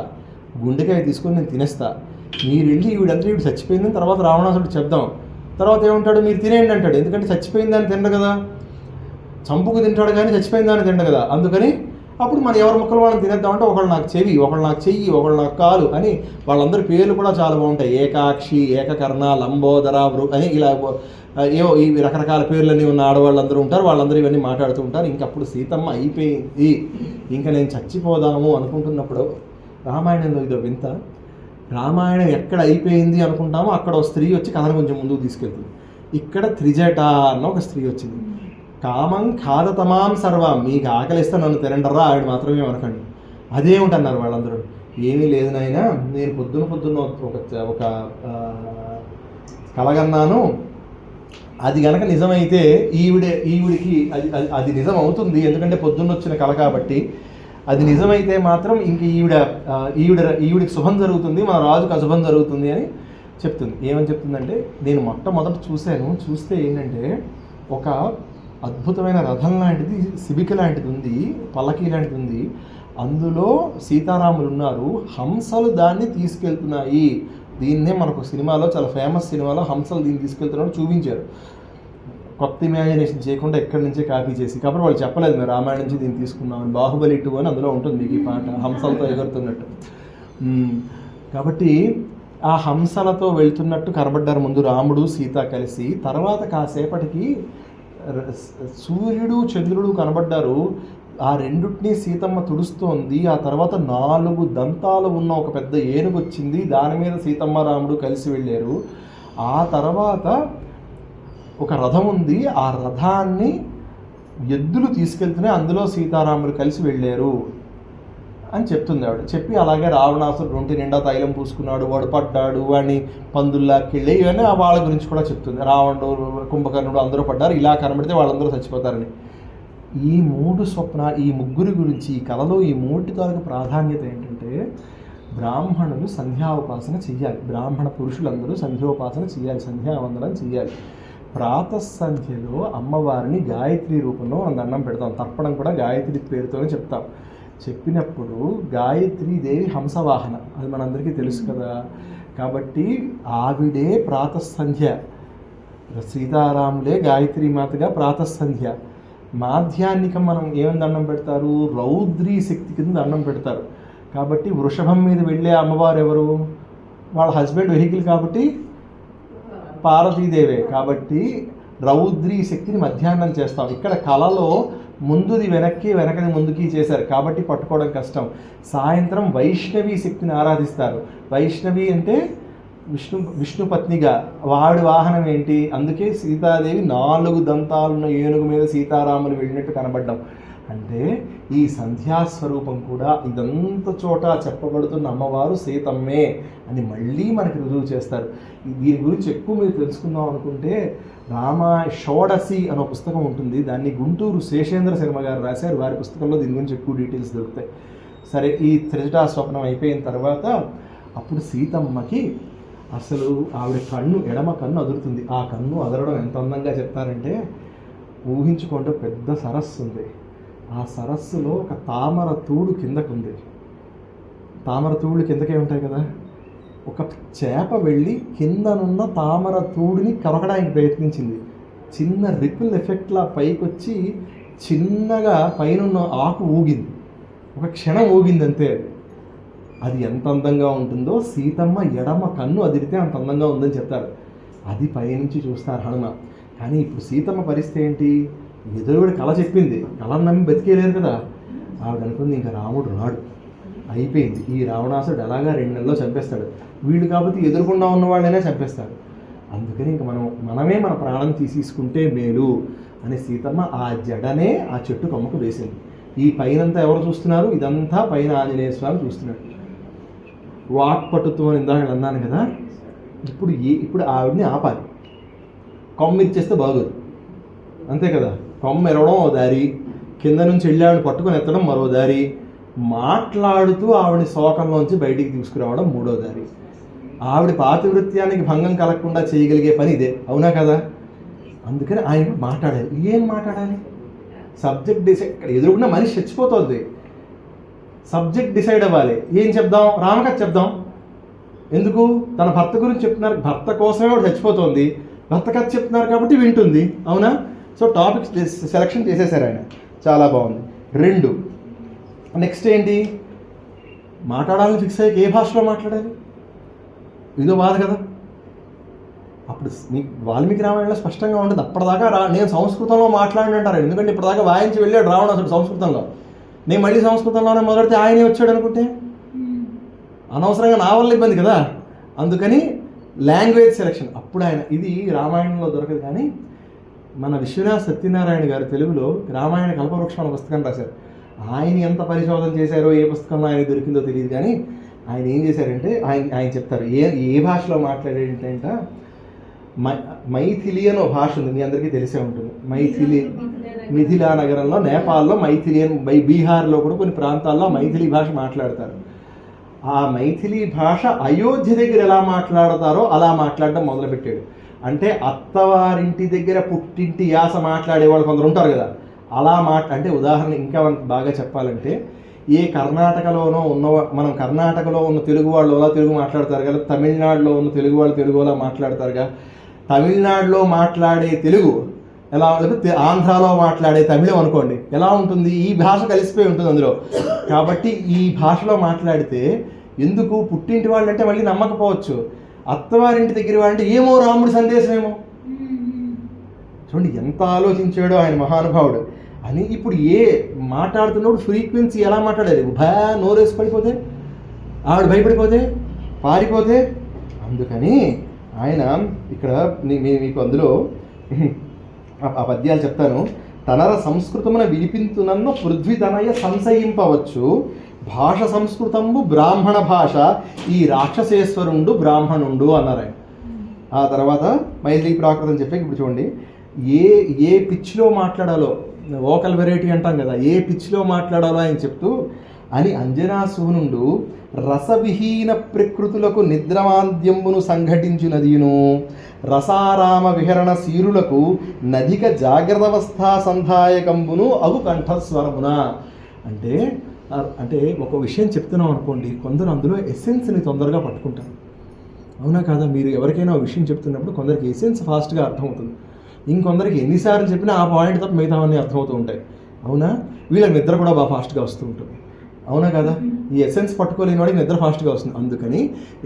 గుండెకాయ తీసుకొని నేను తినేస్తా, మీరు వెళ్ళి ఈవిడ చచ్చిపోయిందని తర్వాత రావణాసుడు చెప్దాం. తర్వాత ఏమంటాడు, మీరు తినేయండి అంటాడు. ఎందుకంటే చచ్చిపోయిందని తినడు కదా, చంపుకు తింటాడు కానీ చచ్చిపోయిందని తిండు కదా. అందుకని అప్పుడు మన ఎవరి ముక్కలు వాళ్ళని తినేద్దామంటే ఒకళ్ళు నాకు చెవి, ఒకళ్ళు నాకు చెయ్యి, ఒకళ్ళు నాకు కాలు అని వాళ్ళందరి పేర్లు కూడా చాలా బాగుంటాయి. ఏకాక్షి, ఏకకర్ణ, లంబోదర అని ఇలా ఏవో ఇవి రకరకాల పేర్లన్నీ ఉన్న ఆడవాళ్ళందరూ ఉంటారు. వాళ్ళందరూ ఇవన్నీ మాట్లాడుతూ ఉంటారు. ఇంకప్పుడు సీతమ్మ అయిపోయింది, ఇంకా నేను చచ్చిపోదాము అనుకుంటున్నప్పుడు రామాయణంలో ఇదో వింత. రామాయణం ఎక్కడ అయిపోయింది అనుకుంటామో అక్కడ ఒక స్త్రీ వచ్చి కథను కొంచెం ముందుకు తీసుకెళ్తుంది. ఇక్కడ త్రిజట అన్న ఒక స్త్రీ వచ్చింది. కామం ఖాదతమాం సర్వం, మీకు ఆకలిస్తే నన్ను తినండరా, ఆవిడ మాత్రమే అనకండి. అదేమిటన్నారు వాళ్ళందరూ. ఏమీ లేదు నాయనా, నేను పొద్దున్న ఒక కలగన్నాను, అది కనుక నిజమైతే ఈవిడికి అది నిజం అవుతుంది, ఎందుకంటే పొద్దున్న వచ్చిన కళ కాబట్టి. అది నిజమైతే మాత్రం ఇంక ఈవిడికి శుభం జరుగుతుంది, మన రాజుకు అశుభం జరుగుతుంది అని చెప్తుంది. ఏమని చెప్తుందంటే, నేను మొట్టమొదట చూస్తే ఏంటంటే ఒక అద్భుతమైన రథం లాంటిది, శిబిక లాంటిది ఉంది, పల్లకీ లాంటిది ఉంది, అందులో సీతారాములు ఉన్నారు, హంసలు దాన్ని తీసుకెళ్తున్నాయి. దీన్నే మనకు సినిమాలో, చాలా ఫేమస్ సినిమాలో హంసలు దీన్ని తీసుకెళ్తున్నాడు చూపించారు. కొత్త ఇమాజినేషన్ చేయకుండా ఎక్కడి నుంచే కాపీ చేసి. కాబట్టి వాళ్ళు చెప్పలేదు మేము రామాయణం నుంచి దీన్ని తీసుకున్నామని. బాహుబలి 2 అని అందులో ఉంటుంది మీకు ఈ పాట, హంసలతో ఎగురుతున్నట్టు. కాబట్టి ఆ హంసలతో వెళ్తున్నట్టు కనబడ్డారు ముందు రాముడు సీత కలిసి. తర్వాత కాసేపటికి సూర్యుడు చంద్రుడు కనబడ్డారు. ఆ రెండుటిని సీతమ్మ తుడుస్తోంది. ఆ తర్వాత 4 దంతాలు ఉన్న ఒక పెద్ద ఏనుగు వచ్చింది, దాని మీద సీతమ్మ రాముడు కలిసి వెళ్ళారు. ఆ తర్వాత ఒక రథం ఉంది, ఆ రథాన్ని ఎద్దులు తీసుకెళ్తూనే అందులో సీతారాములు కలిసి వెళ్ళారు అని చెప్తుంది ఆవిడ. చెప్పి అలాగే రావణాసురుడు ఒంటి నిండా తైలం పూసుకున్నాడు, వాడు పడ్డాడు, వాడిని పందుల్లాకెళ్ళి, ఇవన్నీ వాళ్ళ గురించి కూడా చెప్తుంది. రావణుడు, కుంభకర్ణుడు అందరూ పడ్డారు, ఇలా కనబడితే వాళ్ళందరూ చచ్చిపోతారని. ఈ ముగ్గురి గురించి ఈ కథలో ఈ 3 తాలూకు ప్రాధాన్యత ఏంటంటే, బ్రాహ్మణులు సంధ్యాోపాసన చెయ్యాలి, బ్రాహ్మణ పురుషులందరూ సంధ్యోపాసన చేయాలి, సంధ్యావందనం చేయాలి. ప్రాతఃసంధ్యలో అమ్మవారిని గాయత్రి రూపంలో మనం దండం పెడతాం. తర్పణం కూడా గాయత్రి పేరుతోనే చెప్తాం. చెప్పినప్పుడు గాయత్రీదేవి హంసవాహన, అది మనందరికీ తెలుసు కదా. కాబట్టి ఆవిడే ప్రాతఃసంధ్య, సీతారాములే గాయత్రి మాతగా ప్రాతఃసంధ్య. మాధ్యాహ్నికం మనం ఏమని దండం పెడతారు, రౌద్రీ శక్తి కింద దండం పెడతారు. కాబట్టి వృషభం మీద వెళ్ళే అమ్మవారు ఎవరు, వాళ్ళ హస్బెండ్ వెహికల్ కాబట్టి పార్వతీదేవే. కాబట్టి రౌద్రీ శక్తిని మధ్యాహ్నం చేస్తాం. ఇక్కడ కళలో ముందుది వెనకది ముందుకి చేశారు కాబట్టి పట్టుకోవడం కష్టం. సాయంత్రం వైష్ణవి శక్తిని ఆరాధిస్తారు. వైష్ణవి అంటే విష్ణు పత్నిగా, వాడి వాహనం ఏంటి, అందుకే సీతాదేవి 4 దంతాలున్న ఏనుగు మీద సీతారాములు వెళ్ళినట్టు కనబడ్డం. అంటే ఈ సంధ్యాస్వరూపం కూడా ఇదంత చోట చెప్పబడుతున్న అమ్మవారు సీతమ్మే అని మళ్ళీ మనకి రుజువు చేస్తారు. దీని గురించి ఎక్కువ మీరు తెలుసుకుందాం అనుకుంటే షోడశి అనే పుస్తకం ఉంటుంది, దాన్ని గుంటూరు శేషేంద్ర శర్మ గారు రాశారు. వారి పుస్తకంలో దీని గురించి ఎక్కువ డీటెయిల్స్ దొరుకుతాయి. సరే, ఈ త్రిజటా స్వప్నం అయిపోయిన తర్వాత అప్పుడు సీతమ్మకి అసలు ఆవిడ ఎడమ కన్ను అదురుతుంది. ఆ కన్ను అదరడం ఎంత అందంగా చెప్తారంటే, ఊహించుకుంటే పెద్ద సరస్సు ఉంది, ఆ సరస్సులో ఒక తామర తూడు కిందకుంది, తామర తూళ్ళు కిందకే ఉంటాయి కదా, ఒక చేప వెళ్ళి కిందనున్న తామర తూడిని కరగడానికి ప్రయత్నించింది. చిన్న రిపుల్ ఎఫెక్ట్లా పైకి వచ్చి చిన్నగా పైన ఆకు ఊగింది, ఒక క్షణం ఊగింది అంతే. అది ఎంత అందంగా ఉంటుందో సీతమ్మ ఎడమ కన్ను అదిరితే అంత అందంగా ఉందని చెప్తారు. అది పైనుంచి చూస్తారు హనుమ. కానీ ఇప్పుడు సీతమ్మ పరిస్థితి ఏంటి? ఎదురువిడ కళ చెప్పింది, కళను నమ్మి బతికేలేరు కదా. ఆవిడ అనుకుంది ఇంకా రాముడు రాడు, అయిపోయింది, ఈ రావణాసుడు ఎలాగా 2 నెలల్లో చంపేస్తాడు, వీళ్ళు కాబట్టి ఎదురుకుండా ఉన్న వాళ్ళైనా చంపేస్తారు, అందుకని ఇంక మనమే మన ప్రాణం తీసుకుంటే మేలు అని సీతమ్మ ఆ జడనే ఆ చెట్టు కొమ్మకు వేసింది. ఈ పైనంతా ఎవరు చూస్తున్నారు? ఇదంతా పైన ఆంజనేయ స్వామి చూస్తున్నాడు. వాక్పటుత్వం అని ఇందాక అన్నాను కదా. ఇప్పుడు ఆవిడని ఆపాలి. కొమ్మ ఇచ్చేస్తే బాగోదు, అంతే కదా. కొమ్మ ఎరవడం ఓ దారి, కింద నుంచి వెళ్ళి ఆవిడని పట్టుకొని ఎత్తడం మరో దారి, మాట్లాడుతూ ఆవిడని శోకంలోంచి బయటికి తీసుకురావడం మూడో దారి. ఆవిడ పాతివృత్యానికి భంగం కలగకుండా చేయగలిగే పని ఇదే, అవునా కదా. అందుకని ఆయన మాట్లాడాలి. ఏం మాట్లాడాలి? Subject decide. ఇక్కడ ఎదురుకున్న మనిషి చచ్చిపోతుంది, సబ్జెక్ట్ డిసైడ్ అవ్వాలి. ఏం చెప్దాం? రామకథ చెప్దాం. ఎందుకు? తన భర్త గురించి చెప్తున్నారు, భర్త కోసమే వాడు చచ్చిపోతుంది, భర్త కథ చెప్తున్నారు కాబట్టి వింటుంది, అవునా. సో టాపిక్ సెలెక్షన్ చేసేసారు ఆయన, చాలా బాగుంది. 2, నెక్స్ట్ ఏంటి? మాట్లాడాలని ఫిక్స్ అయ్యాక ఏ భాషలో మాట్లాడాలి? ఇదో బాధ కదా. అప్పుడు వాల్మీకి రామాయణంలో స్పష్టంగా ఉండదు. అప్పటిదాకా నేను సంస్కృతంలో మాట్లాడినంటారు, ఎందుకంటే ఇప్పటిదాకా వాయించి వెళ్ళాడు రావణాసుడు సంస్కృతంలో. నేను మళ్ళీ సంస్కృతంలోనే మొదలెడితే ఆయనే వచ్చాడు అనుకుంటే అనవసరంగా నా వల్ల ఇబ్బంది కదా. అందుకని లాంగ్వేజ్ సెలెక్షన్ అప్పుడు ఆయన. ఇది రామాయణంలో దొరకదు, కానీ మన విశ్వనాథ్ సత్యనారాయణ గారు తెలుగులో రామాయణ కల్పవృక్షం అనే పుస్తకం రాశారు. ఆయన ఎంత పరిశోధన చేశారో, ఏ పుస్తకంలో ఆయన దొరికిందో తెలియదు, కానీ ఆయన ఏం చేశారంటే ఆయన చెప్తారు ఏ భాషలో మాట్లాడేంటంట. మైథిలియన్ ఓ భాష ఉంది, మీ అందరికీ తెలిసే ఉంటుంది. మిథిలా నగరంలో, నేపాల్లో మైథిలియన్, బీహార్లో కూడా కొన్ని ప్రాంతాల్లో మైథిలి భాష మాట్లాడతారు. ఆ మైథిలి భాష అయోధ్య దగ్గర ఎలా మాట్లాడతారో అలా మాట్లాడడం మొదలుపెట్టాడు. అంటే అత్తవారింటి దగ్గర పుట్టింటి యాస మాట్లాడే వాళ్ళు కొందరు ఉంటారు కదా, అలా అంటే ఉదాహరణ ఇంకా బాగా చెప్పాలంటే, ఏ కర్ణాటకలోనో మనం కర్ణాటకలో ఉన్న తెలుగు వాళ్ళు అలా తెలుగు మాట్లాడతారు కదా, తమిళనాడులో ఉన్న తెలుగు వాళ్ళు తెలుగు అలా మాట్లాడతారుగా. తమిళనాడులో మాట్లాడే తెలుగు ఎలా, లేకపోతే ఆంధ్రాలో మాట్లాడే తమిళం అనుకోండి, ఎలా ఉంటుంది? ఈ భాష కలిసిపోయి ఉంటుంది అందులో. కాబట్టి ఈ భాషలో మాట్లాడితే ఎందుకు పుట్టింటి వాళ్ళు అంటే మళ్ళీ నమ్మకపోవచ్చు, అత్తవారింటి దగ్గర వాళ్ళంటే ఏమో రాముడి సందేశం ఏమో. చూడండి ఎంత ఆలోచించాడో ఆయన మహానుభావుడు అని. ఇప్పుడు మాట్లాడుతున్నప్పుడు ఫ్రీక్వెన్సీ ఎలా మాట్లాడాలి? నోరేసి పడిపోతే, ఆవిడ భయపడిపోతే, పారిపోతే. అందుకని ఆయన ఇక్కడ మీకు అందులో ఆ పద్యాలు చెప్తాను. తనర సంస్కృతమున వినిపించునన్ను పృథ్వీ తనయ సంశయింపవచ్చు, భాష సంస్కృతంబు బ్రాహ్మణ భాష, ఈ రాక్షసేశ్వరుండు బ్రాహ్మణుండు అన్నారు ఆయన. ఆ తర్వాత మైథిలి ప్రాకృతం చెప్పి ఇప్పుడు చూడండి, ఏ పిచ్లో మాట్లాడాలో, వోకల్ వెరైటీ అంటాం కదా, ఏ పిచ్లో మాట్లాడాలో ఆయన చెప్తూ అని అంజనాసూనుండు రసవిహీన ప్రకృతులకు నిద్రమాద్యంబును సంఘటించునదియును, రసారామ విహరణ శీరులకు నధిక జాగ్రత్తవస్థా సంధాయకంబును అగు కంఠస్వరమున. అంటే ఒక విషయం చెప్తున్నాం అనుకోండి, కొందరు అందులో ఎసెన్స్ని తొందరగా పట్టుకుంటారు, అవునా కాదా. మీరు ఎవరికైనా ఒక విషయం చెప్తున్నప్పుడు కొందరికి ఎసెన్స్ ఫాస్ట్గా అర్థమవుతుంది, ఇంకొందరికి ఎన్నిసార్లు చెప్పినా ఆ పాయింట్ తప్ప మిగతావన్నీ అర్థమవుతూ ఉంటాయి, అవునా. వీళ్ళకి నిద్ర కూడా బాగా ఫాస్ట్గా వస్తూ ఉంటుంది, అవునా కదా. ఈ ఎసెన్స్ పట్టుకోలేని వాడికి నిద్ర ఫాస్ట్గా వస్తుంది. అందుకని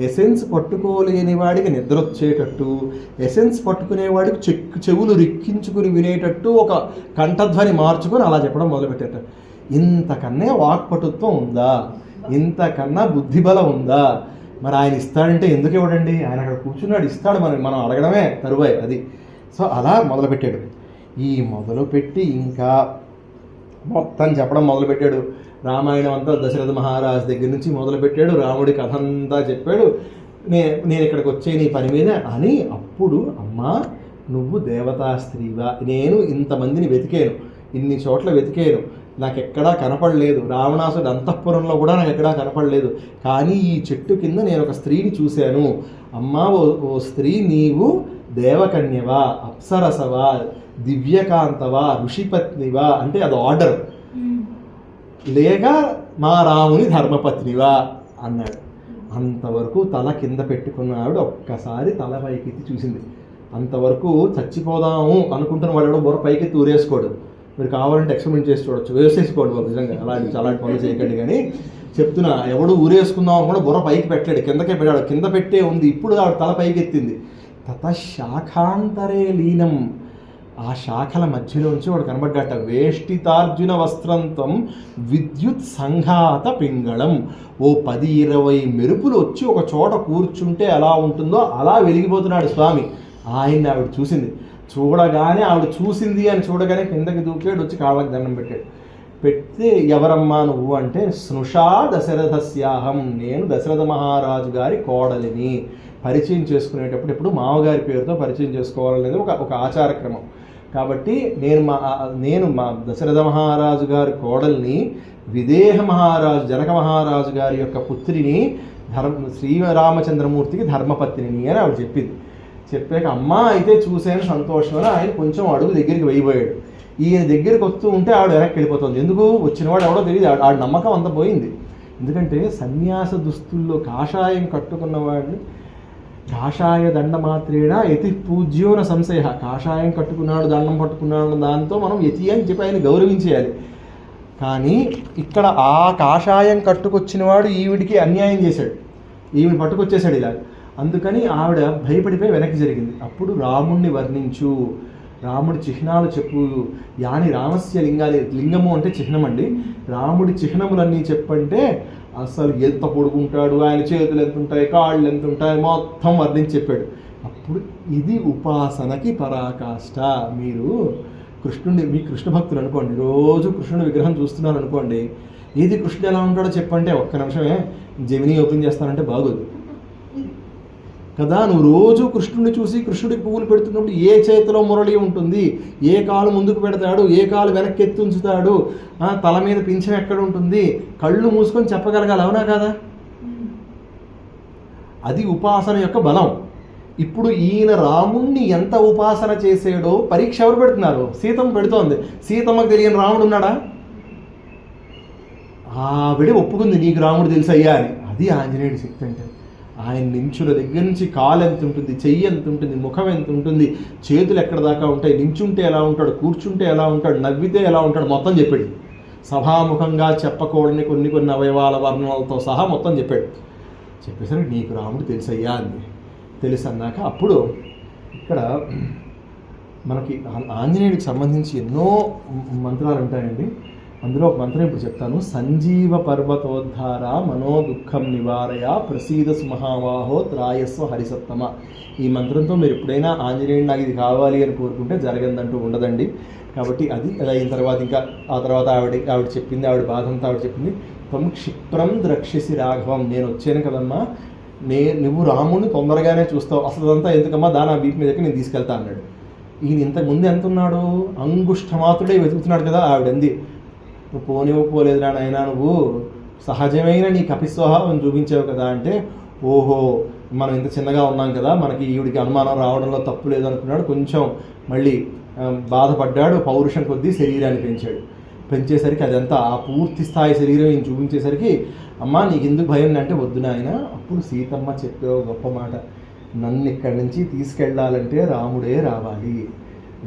ఎసెన్స్ పట్టుకోలేని వాడికి నిద్ర వచ్చేటట్టు, ఎసెన్స్ పట్టుకునేవాడికి చెవులు రిక్కించుకుని వినేటట్టు ఒక కంఠధ్వని మార్చుకొని అలా చెప్పడం మొదలుపెట్టేట. ఇంతకన్నా వాక్పటుత్వం ఉందా? ఇంతకన్నా బుద్ధిబలం ఉందా? మరి ఆయన ఇస్తాడంటే ఎందుకు ఇవ్వడండి? ఆయన అక్కడ కూర్చున్నాడు, ఇస్తాడు, మనం అడగడమే తరువాయి అది. సో అలా మొదలుపెట్టాడు. ఈ మొదలుపెట్టి ఇంకా మొత్తం చెప్పడం మొదలుపెట్టాడు. రామాయణం అంతా దశరథ మహారాజు దగ్గర నుంచి మొదలుపెట్టాడు, రాముడి కథ అంతా చెప్పాడు. నేను ఇక్కడికి వచ్చే నీ పని మీద అని. అప్పుడు అమ్మా నువ్వు దేవతా స్త్రీవా, నేను ఇంతమందిని వెతికాను, ఇన్ని చోట్ల వెతికాను, నాకు ఎక్కడా కనపడలేదు, రావణాసుడి అంతఃపురంలో కూడా నాకు ఎక్కడా కనపడలేదు, కానీ ఈ చెట్టు కింద నేను ఒక స్త్రీని చూశాను. అమ్మా ఓ స్త్రీ, నీవు దేవకన్యవా, అప్సరసవా, దివ్యకాంతవా, ఋషిపత్నివా అంటే అది ఆర్డర్, లేక మా రాముని ధర్మపత్నివా అన్నాడు. అంతవరకు తల కింద పెట్టుకున్న ఆవిడ ఒక్కసారి తల పైకెత్తి చూసింది. అంతవరకు చచ్చిపోదాము అనుకుంటున్న వాడు బుర్ర పైకెత్తి ఊరేసుకోడు. మీరు కావాలంటే ఎక్స్పెరిమెంట్ చేసి చూడొచ్చు, వేసేసుకోండి బాబు, నిజంగా అలాంటి పనులు చేయకండి. కానీ చెప్తున్నా, ఎవడు ఊరేసుకుందాం కూడా బుర్ర పైకి పెట్టాడు, కిందకే పెట్టాడు. కింద పెట్టే ఉంది, ఇప్పుడు ఆవిడ తల పైకి ఎత్తింది. తత శాఖాంతరే లీనం, ఆ శాఖల మధ్యలోంచి వాడు కనబడ్డట. వేష్టితార్జున వస్త్రంతం విద్యుత్ సంఘాత పింగళం. ఓ 10-20 మెరుపులు వచ్చి ఒక చోట కూర్చుంటే ఎలా ఉంటుందో అలా వెలిగిపోతున్నాడు స్వామి. ఆయన్ని ఆవిడ చూసింది. చూడగానే ఆవిడ చూసింది అని చూడగానే కిందకి దూకాడు, వచ్చి కాళ్ళకి దండం పెట్టాడు. పెడితే ఎవరమ్మా నువ్వు అంటే, స్నుషా దశరథస్యాహం, నేను దశరథ మహారాజు గారి కోడలిని. పరిచయం చేసుకునేటప్పుడు ఎప్పుడు మామగారి పేరుతో పరిచయం చేసుకోవాలనేది ఒక ఆచారక్రమం. కాబట్టి నేను మా దశరథ మహారాజు గారి కోడల్ని, విదేహ మహారాజు జనక మహారాజు గారి యొక్క పుత్రిని, శ్రీరామచంద్రమూర్తికి ధర్మపత్నిని అని ఆవిడ చెప్పింది. చెప్పాక అమ్మా అయితే చూశాను సంతోషం అని ఆయన కొంచెం అడుగు దగ్గరికి వేయబోయాడు. ఈయన దగ్గరికి వస్తూ ఉంటే ఆవిడ వెనక్కి వెళ్ళిపోతుంది. ఎందుకు వచ్చినవాడు ఎవడో తెలియదు, ఆవిడ నమ్మకం అంత పోయింది. ఎందుకంటే సన్యాస దుస్తుల్లో కాషాయం కట్టుకున్నవాడిని, కాషాయ దండ మాత్రేణ యతి పూజ్యోన సంశయ, కాషాయం కట్టుకున్నాడు దండం పట్టుకున్నాడు దాంతో మనం యతి అని చెప్పి ఆయన గౌరవించేయాలి. కానీ ఇక్కడ ఆ కాషాయం కట్టుకొచ్చినవాడు ఈవిడికి అన్యాయం చేశాడు, ఈవిడ పట్టుకొచ్చేసాడు ఇలా. అందుకని ఆవిడ భయపడిపోయి వెనక్కి జరిగింది. అప్పుడు రాముణ్ణి వర్ణించు, రాముడి చిహ్నాలు చెప్పు. యాని రామస్య లింగాలు, లింగము అంటే చిహ్నం అండి. రాముడి చిహ్నములన్నీ చెప్పంటే అసలు ఎంత పొడుగుంటాడు, ఆయన చేతులు ఎంత ఉంటాయి, కాళ్ళు ఎంత ఉంటాయి, మొత్తం వర్ణించి చెప్పాడు. అప్పుడు ఇది ఉపాసనకి పరాకాష్ట. మీరు మీ కృష్ణ భక్తులు అనుకోండి, రోజు కృష్ణుడి విగ్రహం చూస్తున్నారు అనుకోండి, ఏది కృష్ణుడు ఎలా ఉంటాడో చెప్పంటే ఒక్క నిమిషమే జెమినీ ఓపెన్ చేస్తానంటే బాగోదు కదా. నువ్వు రోజు కృష్ణుడిని చూసి కృష్ణుడికి పువ్వులు పెడుతున్నప్పుడు ఏ చేతిలో మురళి ఉంటుంది, ఏ కాలు ముందుకు పెడతాడు, ఏ కాలు వెనక్కి ఎత్తి ఉంచుతాడు, తల మీద పింఛం ఎక్కడ ఉంటుంది, కళ్ళు మూసుకొని చెప్పగలగాలి, అవునా కదా? అది ఉపాసన యొక్క బలం. ఇప్పుడు ఈయన రాముణ్ణి ఎంత ఉపాసన చేసాడో పరీక్ష ఎవరు పెడుతున్నారు? సీతమ్మ పెడుతోంది. సీతమ్మకు తెలియని రాముడు ఉన్నాడా? ఆవిడ ఒప్పుకుంది, నీకు రాముడు తెలుసయ్యా అని. అది ఆంజనేయుడి శక్తి అంటే. ఆయన నించుల దగ్గర నుంచి కాలు ఎంత ఉంటుంది, చెయ్యి ఎంత ఉంటుంది, ముఖం ఎంత ఉంటుంది, చేతులు ఎక్కడ దాకా ఉంటాయి, నించుంటే ఎలా ఉంటాడు, కూర్చుంటే ఎలా ఉంటాడు, నవ్వితే ఎలా ఉంటాడు, మొత్తం చెప్పాడు. సభాముఖంగా చెప్పకూడని కొన్ని అవయవాల వర్ణనలతో సహా మొత్తం చెప్పాడు. చెప్పేసరికి నీకు రాముడు తెలుసయ్యా అంది. తెలుసు అన్నాక అప్పుడు ఇక్కడ మనకి ఆంజనేయుడికి సంబంధించి ఎన్నో మంత్రాలు ఉంటాయండి. అందులో ఒక మంత్రం ఇప్పుడు చెప్తాను. సంజీవ పర్వతోద్ధార మనో దుఃఖం నివారయ ప్రసీద సుమహావాహో త్రాయస్వ హరిసత్తమ. ఈ మంత్రంతో మీరు ఎప్పుడైనా ఆంజనేయుడు నాకు ఇది కావాలి అని కోరుకుంటే జరగదంటూ ఉండదండి. కాబట్టి అది అయిన తర్వాత ఇంకా ఆ తర్వాత ఆవిడ చెప్పింది, ఆవిడ బాధ అంతా ఆవిడ చెప్పింది. త్వం క్షిప్రం ద్రక్ష్యసి రాఘవం, నేను వచ్చాను కదమ్మా, నువ్వు రాముడిని తొందరగానే చూస్తావు, అసలు అదంతా ఎందుకమ్మా, దాని ఆ వీపు మీదకి నేను తీసుకెళ్తా అన్నాడు. ఈయన ఇంతకు ముందు ఎంత ఉన్నాడు, అంగుష్ఠమాత్రుడే వెతుకుతున్నాడు కదా. ఆవిడంది, నువ్వు పోలేదు నాయనా, నువ్వు సహజమైన నీ కపిస్వభావం చూపించావు కదా అంటే, ఓహో మనం ఇంత చిన్నగా ఉన్నాం కదా, మనకి ఈవిడికి అనుమానం రావడంలో తప్పు లేదు అనుకున్నాడు. కొంచెం మళ్ళీ బాధపడ్డాడు, పౌరుషం కొద్దీ శరీరాన్ని పెంచేసరికి అదంతా ఆ పూర్తి స్థాయి శరీరం ఈయన చూపించేసరికి, అమ్మ నీకు ఎందుకు భయం అంటే, వద్దు నాయన. అప్పుడు సీతమ్మ చెప్పే గొప్ప మాట, నన్ను ఇక్కడి నుంచి తీసుకెళ్ళాలంటే రాముడే రావాలి.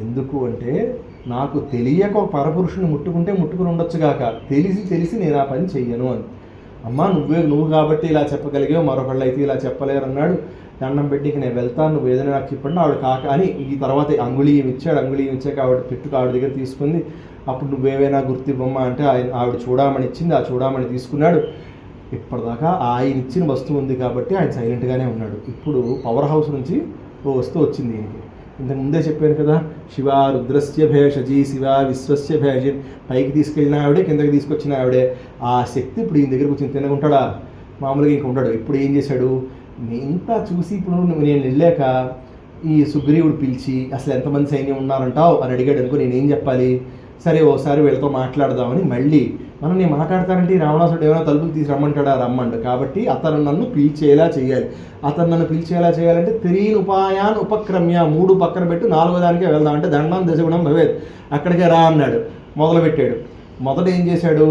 ఎందుకు అంటే, నాకు తెలియక ఒక పరపురుషుని ముట్టుకుని ఉండొచ్చుగాక, తెలిసి నేను ఆ పని చెయ్యను అని. అమ్మ నువ్వు కాబట్టి ఇలా చెప్పగలిగావు, మరొకళ్ళు అయితే ఇలా చెప్పలేరు అన్నాడు. దండం పెట్టి నేను వెళ్తాను, నువ్వు ఏదైనా నాకు చెప్పండి. ఆవిడ కాక అని ఈ తర్వాత అంగుళీయం ఇచ్చాక ఆవిడ దగ్గర తీసుకుంది. అప్పుడు నువ్వేవైనా గుర్తివ్వమ్మా అంటే ఆవిడ చూడమని ఇచ్చింది. ఆ చూడమని తీసుకున్నాడు. ఇప్పటిదాకా ఆయన ఇచ్చిన వస్తువు ఉంది కాబట్టి ఆయన సైలెంట్గానే ఉన్నాడు. ఇప్పుడు పవర్ హౌస్ నుంచి ఓ వస్తువు వచ్చింది ఈయనకి. ఇంతకు ముందే చెప్పాను కదా, శివ రుద్రస్య భేషజీ, శివ విశ్వస్య భేషజీ. పైకి తీసుకెళ్ళిన ఆవిడే, కిందకి తీసుకొచ్చిన ఆవిడే. ఆ శక్తి ఇప్పుడు ఈయన దగ్గరకు వచ్చింది. తినకుంటాడా, మామూలుగా ఇంక ఉంటాడు. ఇప్పుడు ఏం చేశాడు, ఇంత చూసి ఇప్పుడు నేను వెళ్ళాక ఈ సుగ్రీవుడు పిలిచి అసలు ఎంతమంది సైన్యం ఉన్నారంటావు అని అడిగాడు అనుకో, నేనేం చెప్పాలి? సరే ఓసారి వీళ్ళతో మాట్లాడదామని మళ్ళీ నేను మాట్లాడతానంటే రావణాసుడు ఏమైనా తలుపులు తీసి రమ్మంటాడా, రమ్మండు. కాబట్టి అతను నన్ను పిలిచేలా చేయాలి. అతను నన్ను పిలిచేలా చేయాలంటే త్రీన్ ఉపాయాన్ ఉపక్రమ్య, 3 పక్కన పెట్టి 4వ దానికే వెళ్దాం అంటే దండం దశగుణం భవేత్, అక్కడికే రా అన్నాడు. మొదలుపెట్టాడు. మొదట ఏం చేశాడు,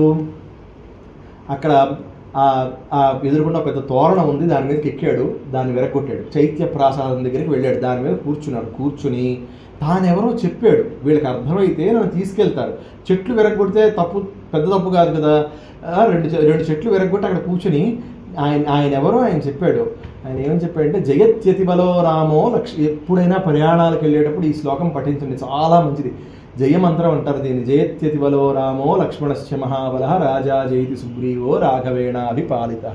అక్కడ ఎదురుకుండా పెద్ద తోరణం ఉంది, దాని మీదకి ఎక్కాడు, దాన్ని విరగొట్టాడు. చైత్య ప్రాసాదం దగ్గరికి వెళ్ళాడు, దాని మీద కూర్చున్నాడు. కూర్చుని తానెవరో చెప్పాడు, వీళ్ళకి అర్థమైతే నన్ను తీసుకెళ్తారు. చెట్లు విరగొడితే తప్పు, పెద్ద తప్పు కాదు కదా. రెండు చెట్లు విరగొట్టి అక్కడ కూర్చుని ఆయన ఎవరో ఆయన చెప్పాడు. ఆయన ఏమని చెప్పాడంటే, జయత్యతిబలో రామో ఎప్పుడైనా ప్రయాణాలకు వెళ్ళేటప్పుడు ఈ శ్లోకం పఠించండి, చాలా మంచిది. జయమంత్రం అంటారు దీన్ని. జయత్యతిబలో రామో లక్ష్మణస్య మహాబల రాజా జయతి సుగ్రీవో రాఘవేణాభిపాలిత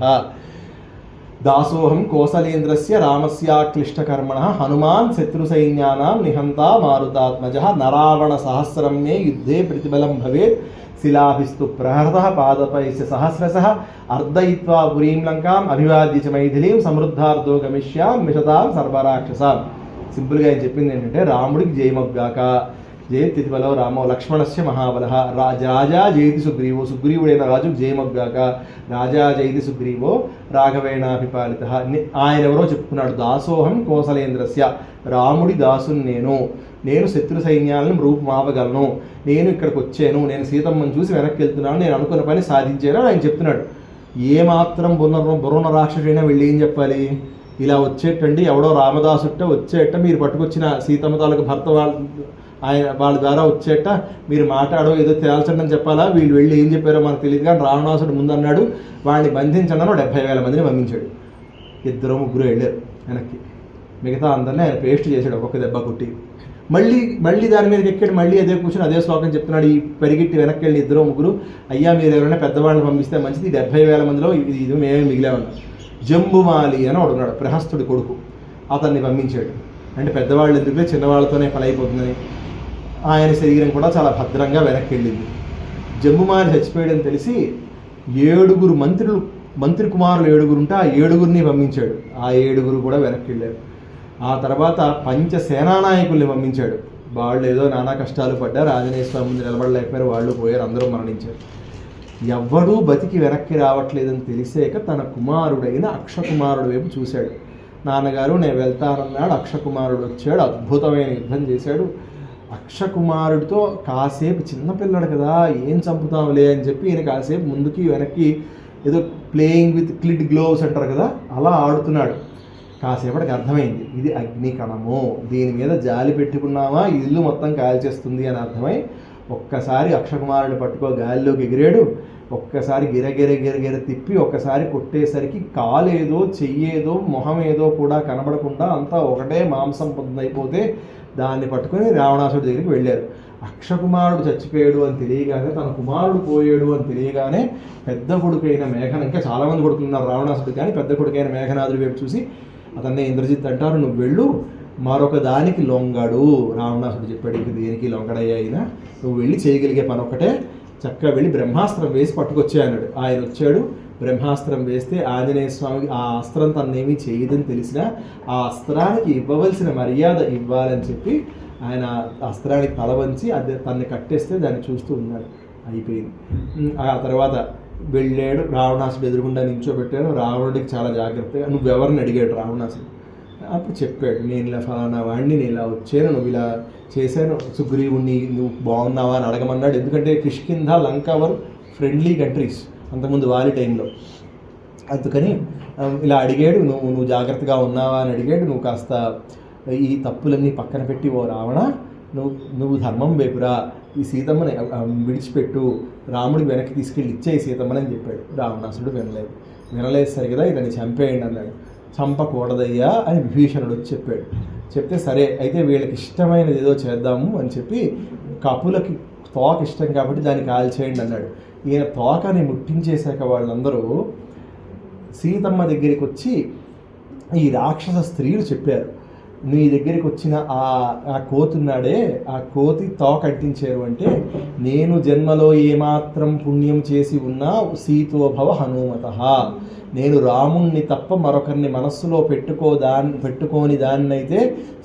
దాసోహం కోసలేంద్రస్య రామస్యాక్లిష్టకర్మణ హనుమాన్ శత్రుసైన్యానాం నిహంతా మారుతాత్మజ నరావణ సహస్రం మే యుద్ధే ప్రతిబలం భవేత్ శిలాభిస్తు ప్రహరతః పాదపైశ్చ సహస్రశః అర్ధయిత్వా పురీం లంకాం అభివాద్య చ మైథిలీం సమృద్ధార్థో గమిష్యాం మిషతాం సర్వరాక్షసాం. సింపుల్గా ఆయన చెప్పింది ఏంటంటే, రాముడికి జయమగ్గాక, జయత్యతిబలో రామో లక్ష్మణస్య మహాబల రాజా జయతి సుగ్రీవో, సుగ్రీవుడైన రాజుకు జయమగ్గాక, రాజా జయతి సుగ్రీవో రాఘవేణాభిపాలిత. ఆయన ఎవరో చెప్పుకున్నాడు. దాసోహం కోసలేంద్రస్య, రాముడి దాసుని నేను శత్రు సైన్యాలను రూపుమాపగలను, నేను ఇక్కడికి వచ్చాను, నేను సీతమ్మని చూసి వెనక్కి వెళ్తున్నాను, నేను అనుకున్న పని సాధించాను ఆయన చెప్తున్నాడు. ఏమాత్రం బుర్రన రాక్షసైనా వెళ్ళి ఏం చెప్పాలి? ఇలా వచ్చేటండి, ఎవడో రామదాసుట్ట వచ్చేట, మీరు పట్టుకొచ్చిన సీతమ్మ తాలూకు భర్త వాళ్ళ ద్వారా వచ్చేట మీరు మాట్లాడో ఏదో తేల్చండి అని చెప్పాలా? వీళ్ళు వెళ్ళి ఏం చెప్పారో మనకు తెలియదు. కానీ రావణాసుడు ముందు అన్నాడు, వాడిని బంధించండి, 70,000 మందిని పంపించాడు. 2-3 వెళ్ళారు వెనక్కి, మిగతా అందరినీ ఆయన పేస్ట్ చేశాడు ఒక్కొక్క దెబ్బ కొట్టి. మళ్ళీ దాని మీదకి ఎక్కాడు, మళ్ళీ అదే కూర్చొని అదే శ్లోకం చెప్తున్నాడు. ఈ పరిగెట్టి వెనక్కి వెళ్ళి 2-3, అయ్యా మీరు ఎవరైనా పెద్దవాళ్ళని పంపిస్తే మంచిది, 70,000 మందిలో ఇది మేమే మిగిలామన్నారు. జంబుమాలి అని ఉన్నాడు, ప్రహస్తుడి కొడుకు, అతన్ని పంపించాడు. అంటే పెద్దవాళ్ళు ఎందుకు, చిన్నవాళ్ళతోనే పని అయిపోతుందని. ఆయన శరీరం కూడా చాలా భద్రంగా వెనక్కి వెళ్ళింది. జంబుమాలి చచ్చిపోయాడని తెలిసి 7 మంత్రి కుమారులు 7 ఉంటే ఆ 7 పంపించాడు. ఆ 7 కూడా వెనక్కి వెళ్ళారు. ఆ తర్వాత పంచసేనానాయకుల్ని పంపించాడు. వాళ్ళు ఏదో నానా కష్టాలు పడ్డారు, ఆంజనేయ స్వామి ముందు నిలబడలేకపోయారు, వాళ్ళు పోయారు, అందరూ మరణించారు. ఎవ్వడూ బతికి వెనక్కి రావట్లేదని తెలిసాక తన కుమారుడైన అక్షకుమారుడు వైపు చూశాడు. నాన్నగారు నేను వెళ్తానన్నాడు. అక్షకుమారుడు వచ్చాడు, అద్భుతమైన యుద్ధం చేశాడు. అక్షకుమారుడితో కాసేపు, చిన్నపిల్లడు కదా ఏం చంపుతాంలే అని చెప్పి ఈయన కాసేపు ముందుకి వెనక్కి ఏదో ప్లేయింగ్ విత్ క్లిడ్ గ్లోవ్స్ అంటారు కదా, అలా ఆడుతున్నాడు. కాసేపటికి అర్థమైంది, ఇది అగ్నికణము, దీని మీద జాలి పెట్టుకున్నామా ఇల్లు మొత్తం కాల్చేస్తుంది అని అర్థమై ఒక్కసారి అక్షకుమారుని పట్టుకో గాలిలోకి ఎగిరాడు. ఒక్కసారి గిరగిర తిప్పి ఒక్కసారి కొట్టేసరికి కాలేదో చెయ్యేదో మొహం ఏదో కూడా కనబడకుండా అంతా ఒకటే మాంసం పొందైపోతే దాన్ని పట్టుకొని రావణాసుడి దగ్గరికి వెళ్ళారు. అక్షకుమారుడు చచ్చిపోయాడు అని తెలియగానే, తన కుమారుడు పోయాడు అని తెలియగానే పెద్ద కొడుకైన మేఘన, ఇంకా చాలామంది కొడుకులు ఉన్నారు రావణాసుడు, కానీ పెద్ద కొడుకైన మేఘనాథుడి వైపు చూసి అతన్నే ఇంద్రజిత్ అంటారు, నువ్వు వెళ్ళు, మరొక దానికి లొంగడు. రావణాసుడు చెప్పాడు, ఇంక దేనికి లొంగడయ్యా అయినా, నువ్వు వెళ్ళి చేయగలిగే పని ఒకటే, చక్కగా వెళ్ళి బ్రహ్మాస్త్రం వేసి పట్టుకొచ్చే అన్నాడు. ఆయన వచ్చాడు, బ్రహ్మాస్త్రం వేస్తే ఆంజనేయ స్వామికి ఆ అస్త్రం తన్నేమీ చేయదని తెలిసినా ఆ అస్త్రానికి ఇవ్వవలసిన మర్యాద ఇవ్వాలని చెప్పి ఆయన అస్త్రానికి తల వంచి అది తన్ని కట్టేస్తే దాన్ని చూస్తూ ఉన్నాడు. అయిపోయింది. ఆ తర్వాత వెళ్ళాడు, రావణాసుడు ఎదురుగుండా నించోబెట్టాడు. రావణుడికి చాలా జాగ్రత్తగా నువ్వెవరిని అడిగాడు రావణాసుడు. అప్పుడు చెప్పాడు, నేను ఇలా ఫలానా వాడిని, నేను ఇలా వచ్చాను, నువ్వు ఇలా చేశాను, సుగ్రీవుణ్ణి నువ్వు బాగున్నావా అని అడగమన్నాడు. ఎందుకంటే కిష్కింధ లంక వర్ ఫ్రెండ్లీ కంట్రీస్ అంతకుముందు వాలి టైంలో. అందుకని ఇలా అడిగాడు, నువ్వు జాగ్రత్తగా ఉన్నావా అని అడిగాడు. నువ్వు కాస్త ఈ తప్పులన్నీ పక్కన పెట్టి, ఓ రావణ నువ్వు ధర్మం వైపురా, ఈ సీతమ్మని విడిచిపెట్టు, రాముడికి వెనక్కి తీసుకెళ్ళి ఇచ్చే సీతమ్మని అని చెప్పాడు. రావణాసుడు వినలేదు సరి కదా, ఇతన్ని చంపేయండి అన్నాడు. చంపకూడదయ్యా అని విభీషణుడు వచ్చి చెప్పాడు. చెప్తే సరే అయితే వీళ్ళకి ఇష్టమైనది ఏదో చేద్దాము అని చెప్పి, కపులకి తోక ఇష్టం కాబట్టి దాన్ని కాల్చేయండి అన్నాడు. ఈయన తోకని ముట్టించేశాక వాళ్ళందరూ సీతమ్మ దగ్గరికి వచ్చి ఈ రాక్షస స్త్రీలు చెప్పారు, నీ దగ్గరికి వచ్చిన ఆ కోతున్నాడే, ఆ కోతి తోక అంటించారు అంటే, నేను జన్మలో ఏమాత్రం పుణ్యం చేసి ఉన్నా సీతోభవ హనుమతః, నేను రాముణ్ణి తప్ప మరొకరిని మనస్సులో పెట్టుకోని దాన్నైతే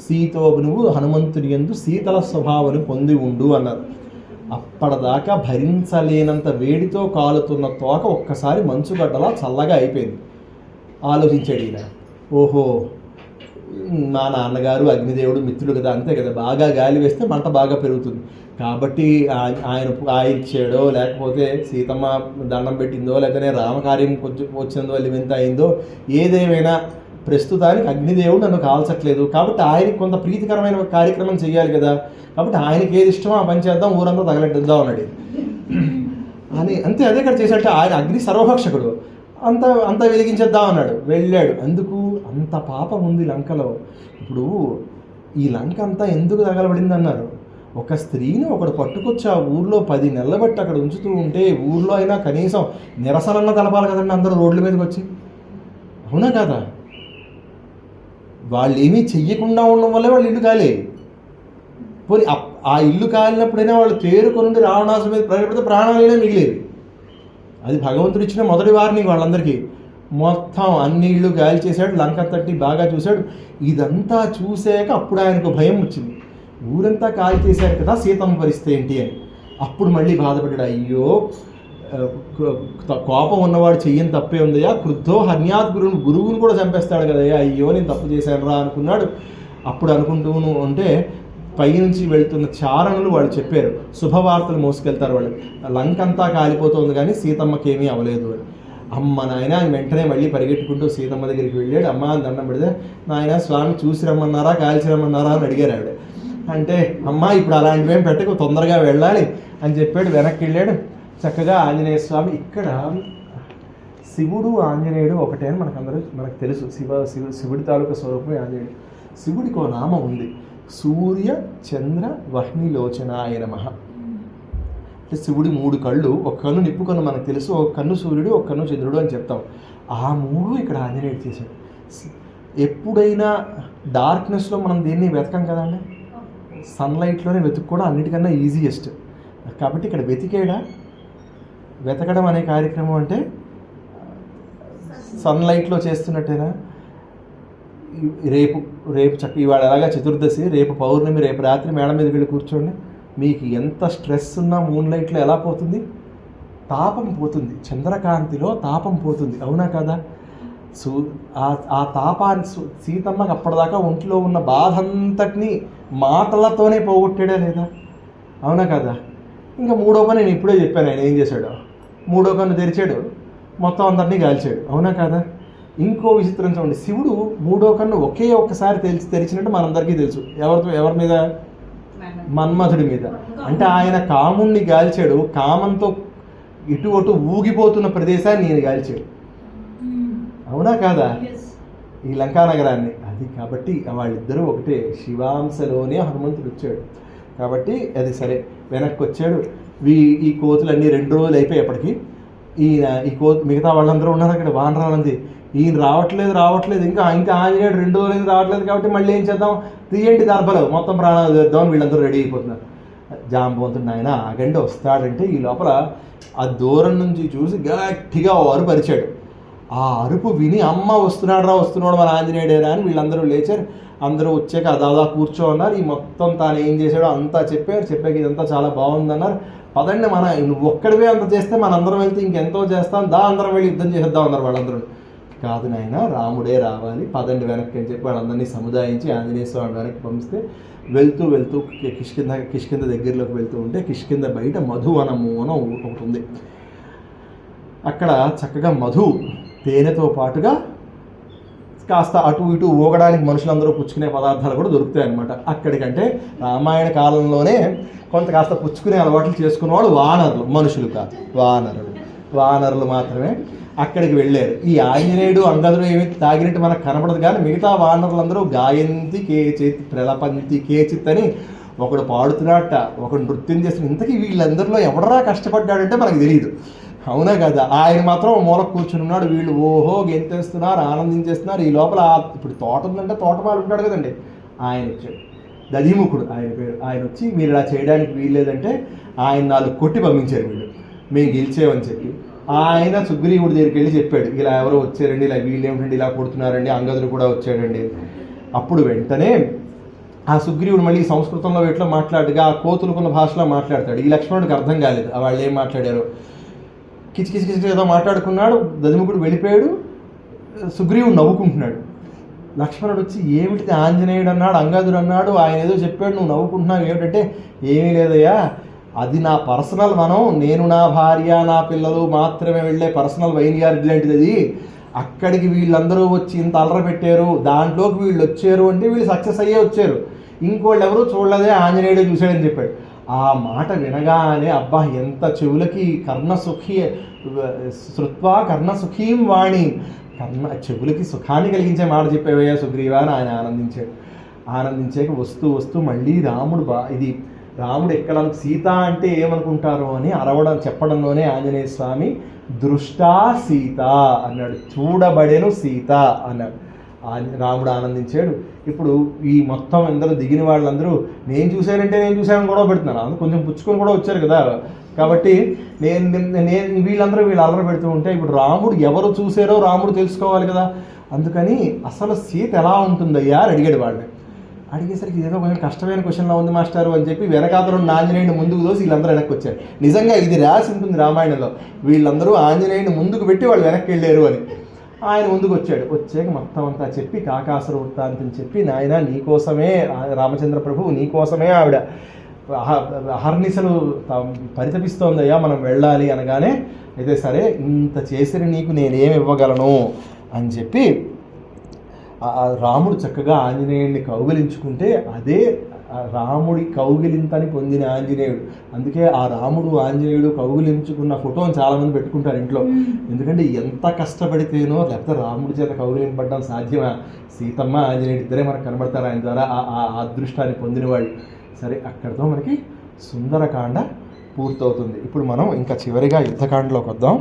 సీతోభనువు హనుమంతుని యందు శీతల స్వభావాన్ని పొంది ఉండు అన్నారు. అప్పటిదాకా భరించలేనంత వేడితో కాలుతున్న తోక ఒక్కసారి మంచుగడ్డలా చల్లగా అయిపోయింది. ఆలోచించాడు ఈయన, ఓహో మా నాన్నగారు అగ్నిదేవుడు మిత్రులు కదా, అంతే కదా, బాగా గాలి వేస్తే మంట బాగా పెరుగుతుంది. కాబట్టి ఆయన ఇచ్చాడో లేకపోతే సీతమ్మ దండం పెట్టిందో లేకపోతే రామకార్యం కొంచెం వచ్చిందో వింత అయిందో, ఏదేమైనా ప్రస్తుతానికి అగ్నిదేవుడు నన్ను కాల్చట్లేదు కాబట్టి ఆయనకి కొంత ప్రీతికరమైన కార్యక్రమం చేయాలి కదా, కాబట్టి ఆయనకి ఏది ఇష్టమో ఆ పని చేద్దాం, ఊరంతా తగలెట్టిద్దాం అన్నాడు అని. అంతే, అదే ఇక్కడ చేశాడు. ఆయన అగ్ని సర్వభక్షకుడు, అంత వెలిగించేద్దాం అన్నాడు. వెళ్ళాడు. అందుకు అంత పాపం ఉంది లంకలో. ఇప్పుడు ఈ లంక అంతా ఎందుకు తగలబడింది అన్నారు. ఒక స్త్రీని ఒకడు పట్టుకొచ్చి ఆ ఊర్లో 10 నెలల బట్టి అక్కడ ఉంచుతూ ఉంటే ఊర్లో అయినా కనీసం నిరసనన్న తెలపాలి కదండి అందరూ రోడ్ల మీదకి వచ్చి, అవునా కదా? వాళ్ళు ఏమీ చెయ్యకుండా ఉండడం వల్లే వాళ్ళు ఇల్లు కాలే. పోనీ ఆ ఇల్లు కాలినప్పుడైనా వాళ్ళు తేరుకొని రావణాసు మీద ప్రజలపడితే ప్రాణాలైనా మిగిలేవి. అది భగవంతుడు ఇచ్చిన మొదటి వార్నింగ్ వాళ్ళందరికీ. మొత్తం అన్ని ఇళ్ళు గాలి చేశాడు, లంక తట్టి బాగా చూశాడు. ఇదంతా చూశాక అప్పుడు ఆయనకు భయం వచ్చింది. ఊరంతా కాల్ చేశారు కదా, సీతమ్మ పరిస్థితి ఏంటి అని. అప్పుడు మళ్ళీ బాధపడ్డాడు. అయ్యో, కోపం ఉన్నవాడు చెయ్యని తప్పే ఉందయ్యా, క్రుద్ధో హన్యాత్ గురువుని కూడా చంపేస్తాడు కదయ్యా, అయ్యో నేను తప్పు చేశాను రా అనుకున్నాడు. అప్పుడు అనుకుంటూను ఉంటే పైనుంచి వెళ్తున్న చారణులు వాళ్ళు చెప్పారు, శుభవార్తలు మోసుకెళ్తారు వాళ్ళు, లంకంతా కాలిపోతుంది కానీ సీతమ్మకి ఏమీ అవ్వలేదు అని. అమ్మ నాయన వెంటనే మళ్ళీ పరిగెట్టుకుంటూ సీతమ్మ దగ్గరికి వెళ్ళాడు. అమ్మ అని దండం పెడితే, నాయన స్వామి చూసి రమ్మన్నారా కాల్చి రమ్మన్నారా అని అడిగారు ఆవిడ. అంటే అమ్మ ఇప్పుడు అలాంటివేం పెట్టకు, తొందరగా వెళ్ళాలి అని చెప్పాడు. వెనక్కి వెళ్ళాడు. చక్కగా ఆంజనేయ స్వామి, ఇక్కడ శివుడు ఆంజనేయుడు ఒకటే అని మనకు తెలుసు. శివుడి తాలూకా స్వరూపమే ఆంజనేయుడు. శివుడికి ఒక నామం ఉంది, సూర్య చంద్ర వహ్నిలోచనాయ నమః. అంటే శివుడి 3 కళ్ళు, ఒక కన్ను నిప్పు కన్ను మనకు తెలుసు, ఒక కన్ను సూర్యుడు, ఒక కన్ను చంద్రుడు అని చెప్తాం. ఆ 3 ఇక్కడ ఆంజనేయుడు చేశాడు. ఎప్పుడైనా డార్క్నెస్లో మనం దేన్ని వెతకం కదండి, సన్లైట్లోనే వెతుక్కోవడం అన్నిటికన్నా ఈజియెస్ట్. కాబట్టి ఇక్కడ వెతకడం అనే కార్యక్రమం అంటే సన్లైట్లో చేస్తున్నట్టేనా? రేపు ఇవాళ ఎలాగా చతుర్దశి, రేపు పౌర్ణమి, రేపు రాత్రి మేడ మీదకి వెళ్ళి కూర్చోండి, మీకు ఎంత స్ట్రెస్ ఉన్నా మూన్లైట్లో ఎలా పోతుంది? తాపం పోతుంది, చంద్రకాంతిలో తాపం పోతుంది, అవునా కదా? ఆ తాపాన్ని సీతమ్మకి అప్పటిదాకా ఒంట్లో ఉన్న బాధ అంతటినీ మాటలతోనే పోగొట్టాడా లేదా, అవునా కదా? ఇంకా 3వ కన్ను నేను ఇప్పుడే చెప్పాను ఆయన ఏం చేశాడో. 3వ కన్ను తెరిచాడు, మొత్తం అందరినీ కాల్చాడు, అవునా కదా? ఇంకో విచిత్రం చూడండి, శివుడు 3వ కన్ను ఒక్కసారి తెరిచినట్టు మనందరికీ తెలుసు. ఎవరి మీద? మన్మథుడి మీద. అంటే ఆయన కాముణ్ణి గాల్చాడు, కామంతో ఇటు అటు ఊగిపోతున్న ప్రదేశాన్ని నేను గాల్చాడు, అవునా కాదా? ఈ లంకానగరాన్ని. అది కాబట్టి వాళ్ళిద్దరూ ఒకటే, శివాంశలోనే హనుమంతుడు వచ్చాడు కాబట్టి అది సరే. వెనక్కి వచ్చాడు. ఈ కోతులన్నీ 2 రోజులు అయిపోయేప్పటికీ ఈ మిగతా వాళ్ళందరూ ఉన్నారు అక్కడ, వానరాలంది. ఈయన రావట్లేదు ఇంకా ఆంజనేయుడు 2 రోజులు రావట్లేదు కాబట్టి మళ్ళీ ఏం చేద్దాం, తీయండి దర్భలు, మొత్తం ప్రాణాలు చేద్దామని వీళ్ళందరూ రెడీ అయిపోతున్నారు. జాంబవంతుడు ఆయన ఆగండి వస్తాడంటే ఈ లోపల ఆ దూరం నుంచి చూసి గట్టిగా అరుపు అరిచాడు. ఆ అరుపు విని అమ్మ వస్తున్నాడు మన ఆంజనేయుడేనా అని వీళ్ళందరూ లేచారు. అందరూ వచ్చాక దాదా కూర్చో అన్నారు. ఈ మొత్తం తాను ఏం చేశాడో అంతా చెప్పాక ఇదంతా చాలా బాగుందన్నారు. పదండి నువ్వు ఒక్కడివే అంత చేస్తే మనందరం వెళ్తే ఇంకెంతో చేస్తాం, అందరం వెళ్ళి యుద్ధం చేసేద్దాం అన్నారు వాళ్ళందరూ. కాదు నాయన, రాముడే రావాలి, పదండి వెనక్కి అని చెప్పి వాళ్ళందరినీ సముదాయించి ఆంజనేయ స్వామి వెనక్కి పంపిస్తే వెళ్తూ కిష్కింద దగ్గరలోకి వెళ్తూ ఉంటే కిష్కింద బయట మధువనము అని ఒకటి ఉంది. అక్కడ చక్కగా మధు తేనెతో పాటుగా కాస్త అటు ఇటు ఊగడానికి మనుషులందరూ పుచ్చుకునే పదార్థాలు కూడా దొరుకుతాయి అన్నమాట. అక్కడికంటే రామాయణ కాలంలోనే కాస్త పుచ్చుకునే అలవాట్లు చేసుకున్నవాడు వానరులు, మనుషులు కాదు, వానరులు మాత్రమే అక్కడికి వెళ్ళారు. ఈ ఆంజనేయుడు అంగదుడు ఏమి తాగినట్టు మనకు కనపడదు, కానీ మిగతా వానరులందరూ గాయంతి కేచిత్ ప్రలపంతి కేచిత్ అని ఒకడు పాడుతున్నట్ట, ఒకడు నృత్యం చేస్తున్న. ఇంతకీ వీళ్ళందరిలో ఎవడరా కష్టపడ్డాడంటే మనకు తెలియదు, అవునా కదా? ఆయన మాత్రం మూల కూర్చుని ఉన్నాడు. వీళ్ళు ఓహో గెంతేస్తున్నారు, ఆనందించేస్తున్నారు. ఈ లోపల ఇప్పుడు తోట ఉందంటే తోటమాలు ఉంటాడు కదండి, ఆయన వచ్చాడు. దధిముఖుడు ఆయన పేరు. ఆయన వచ్చి మీరు ఇలా చేయడానికి వీల్లేదంటే ఆయన 4 కొట్టి పంపించారు. వీళ్ళు మేము గెలిచేవని చెప్పి ఆయన సుగ్రీవుడి దగ్గరికి వెళ్ళి చెప్పాడు, ఇలా ఎవరో వచ్చారండి, ఇలా వీళ్ళు ఏమిటండి ఇలా కొడుతున్నారండి, అంగదుడు కూడా వచ్చాడండి. అప్పుడు వెంటనే ఆ సుగ్రీవుడు మళ్ళీ సంస్కృతంలో వీటిలో మాట్లాడుగా ఆ కోతులుకున్న భాషలో మాట్లాడతాడు. ఈ లక్ష్మణుడికి అర్థం కాలేదు వాళ్ళు ఏం మాట్లాడారో. కిచకిచ ఏదో మాట్లాడుకున్నాడు. దధిముఖుడు వెళ్ళిపోయాడు. సుగ్రీవుడు నవ్వుకుంటున్నాడు. లక్ష్మణుడు వచ్చి ఏమిటిది ఆంజనేయుడు అన్నాడు, అంగదుడు అన్నాడు, ఆయన ఏదో చెప్పాడు, నువ్వు నవ్వుకుంటున్నావు ఏమిటంటే, ఏమీ లేదయ్యా, అది నా పర్సనల్ వనం, నేను నా భార్య నా పిల్లలు మాత్రమే వెళ్ళే పర్సనల్ వైన్ యార్డ్ లాంటిది అది. అక్కడికి వీళ్ళందరూ వచ్చి ఇంత అలర పెట్టారు, దాంట్లోకి వీళ్ళు వచ్చారు అంటే వీళ్ళు సక్సెస్ అయ్యే వచ్చారు, ఇంకోళ్ళు ఎవరు చూడలేదే, ఆంజనేయుడే చూశాడని చెప్పాడు. ఆ మాట వినగానే అబ్బా ఎంత చెవులకి కర్ణసుఖి శృత్వా కర్ణసుఖీం వాణి, చెవులకి సుఖాన్ని కలిగించే మాట చెప్పేవయ్యా సుగ్రీవా అని ఆయన ఆనందించాడు. ఆనందించాక వస్తూ వస్తూ మళ్ళీ రాముడు ఇది రాముడు ఎక్కడ సీత అంటే ఏమనుకుంటారో అని చెప్పడంలోనే ఆంజనేయ స్వామి దృష్టా సీత అన్నాడు, చూడబడేను సీత అన్నాడు. రాముడు ఆనందించాడు. ఇప్పుడు ఈ మొత్తం అందరూ దిగిన వాళ్ళందరూ నేను చూశానని గొడవ పెడుతున్నాను, అందుకు కొంచెం పుచ్చుకొని కూడా వచ్చారు కదా, కాబట్టి నేను వీళ్ళందరూ అల్లరి పెడుతూ ఉంటే ఇప్పుడు రాముడు ఎవరు చూసారో రాముడు తెలుసుకోవాలి కదా, అందుకని అసలు సీత ఎలా ఉంటుందయ్యా అని అడిగాడు వాళ్ళని. అడిగేసరికి ఏదో కొంచెం కష్టమైన క్వశ్చన్లా ఉంది మాస్టారు అని చెప్పి వెనకాతలు ఆంజనేయుని ముందుకు దోసి వీళ్ళందరూ వెనక్కి వచ్చారు. నిజంగా ఇది రాసి ఉంటుంది రామాయణంలో, వీళ్ళందరూ ఆంజనేయుని ముందుకు పెట్టి వాళ్ళు వెనక్కి వెళ్ళారు అని. ఆయన ముందుకు వచ్చాడు. వచ్చాక మొత్తం అంతా చెప్పి కాకాసుర వృత్తాంతం చెప్పి, నాయన నీకోసమే రామచంద్ర ప్రభు నీకోసమే ఆవిడ అహర్నిశలు పరితపిస్తోందయ్యా, మనం వెళ్ళాలి అనగానే, అయితే సరే ఇంత చేసిన నీకు నేనేమి ఇవ్వగలను అని చెప్పి రాముడు చక్కగా ఆంజనేయుడిని కౌగిలించుకుంటే అదే రాముడి కౌగిలింతని పొందిన ఆంజనేయుడు. అందుకే ఆ రాముడు ఆంజనేయుడు కౌగిలించుకున్న ఫోటోని చాలామంది పెట్టుకుంటారు ఇంట్లో, ఎందుకంటే ఎంత కష్టపడితేనో లేకపోతే రాముడి చేత కౌగిలింపబడడం సాధ్యమా, సీతమ్మ ఆంజనేయుడు ఇద్దరే మనకు కనబడతారు ఆయన ద్వారా ఆ అదృష్టాన్ని పొందినవాడు. సరే అక్కడితో మనకి సుందరకాండ పూర్తవుతుంది. ఇప్పుడు మనం ఇంకా చివరిగా యుద్ధకాండలోకి వద్దాం.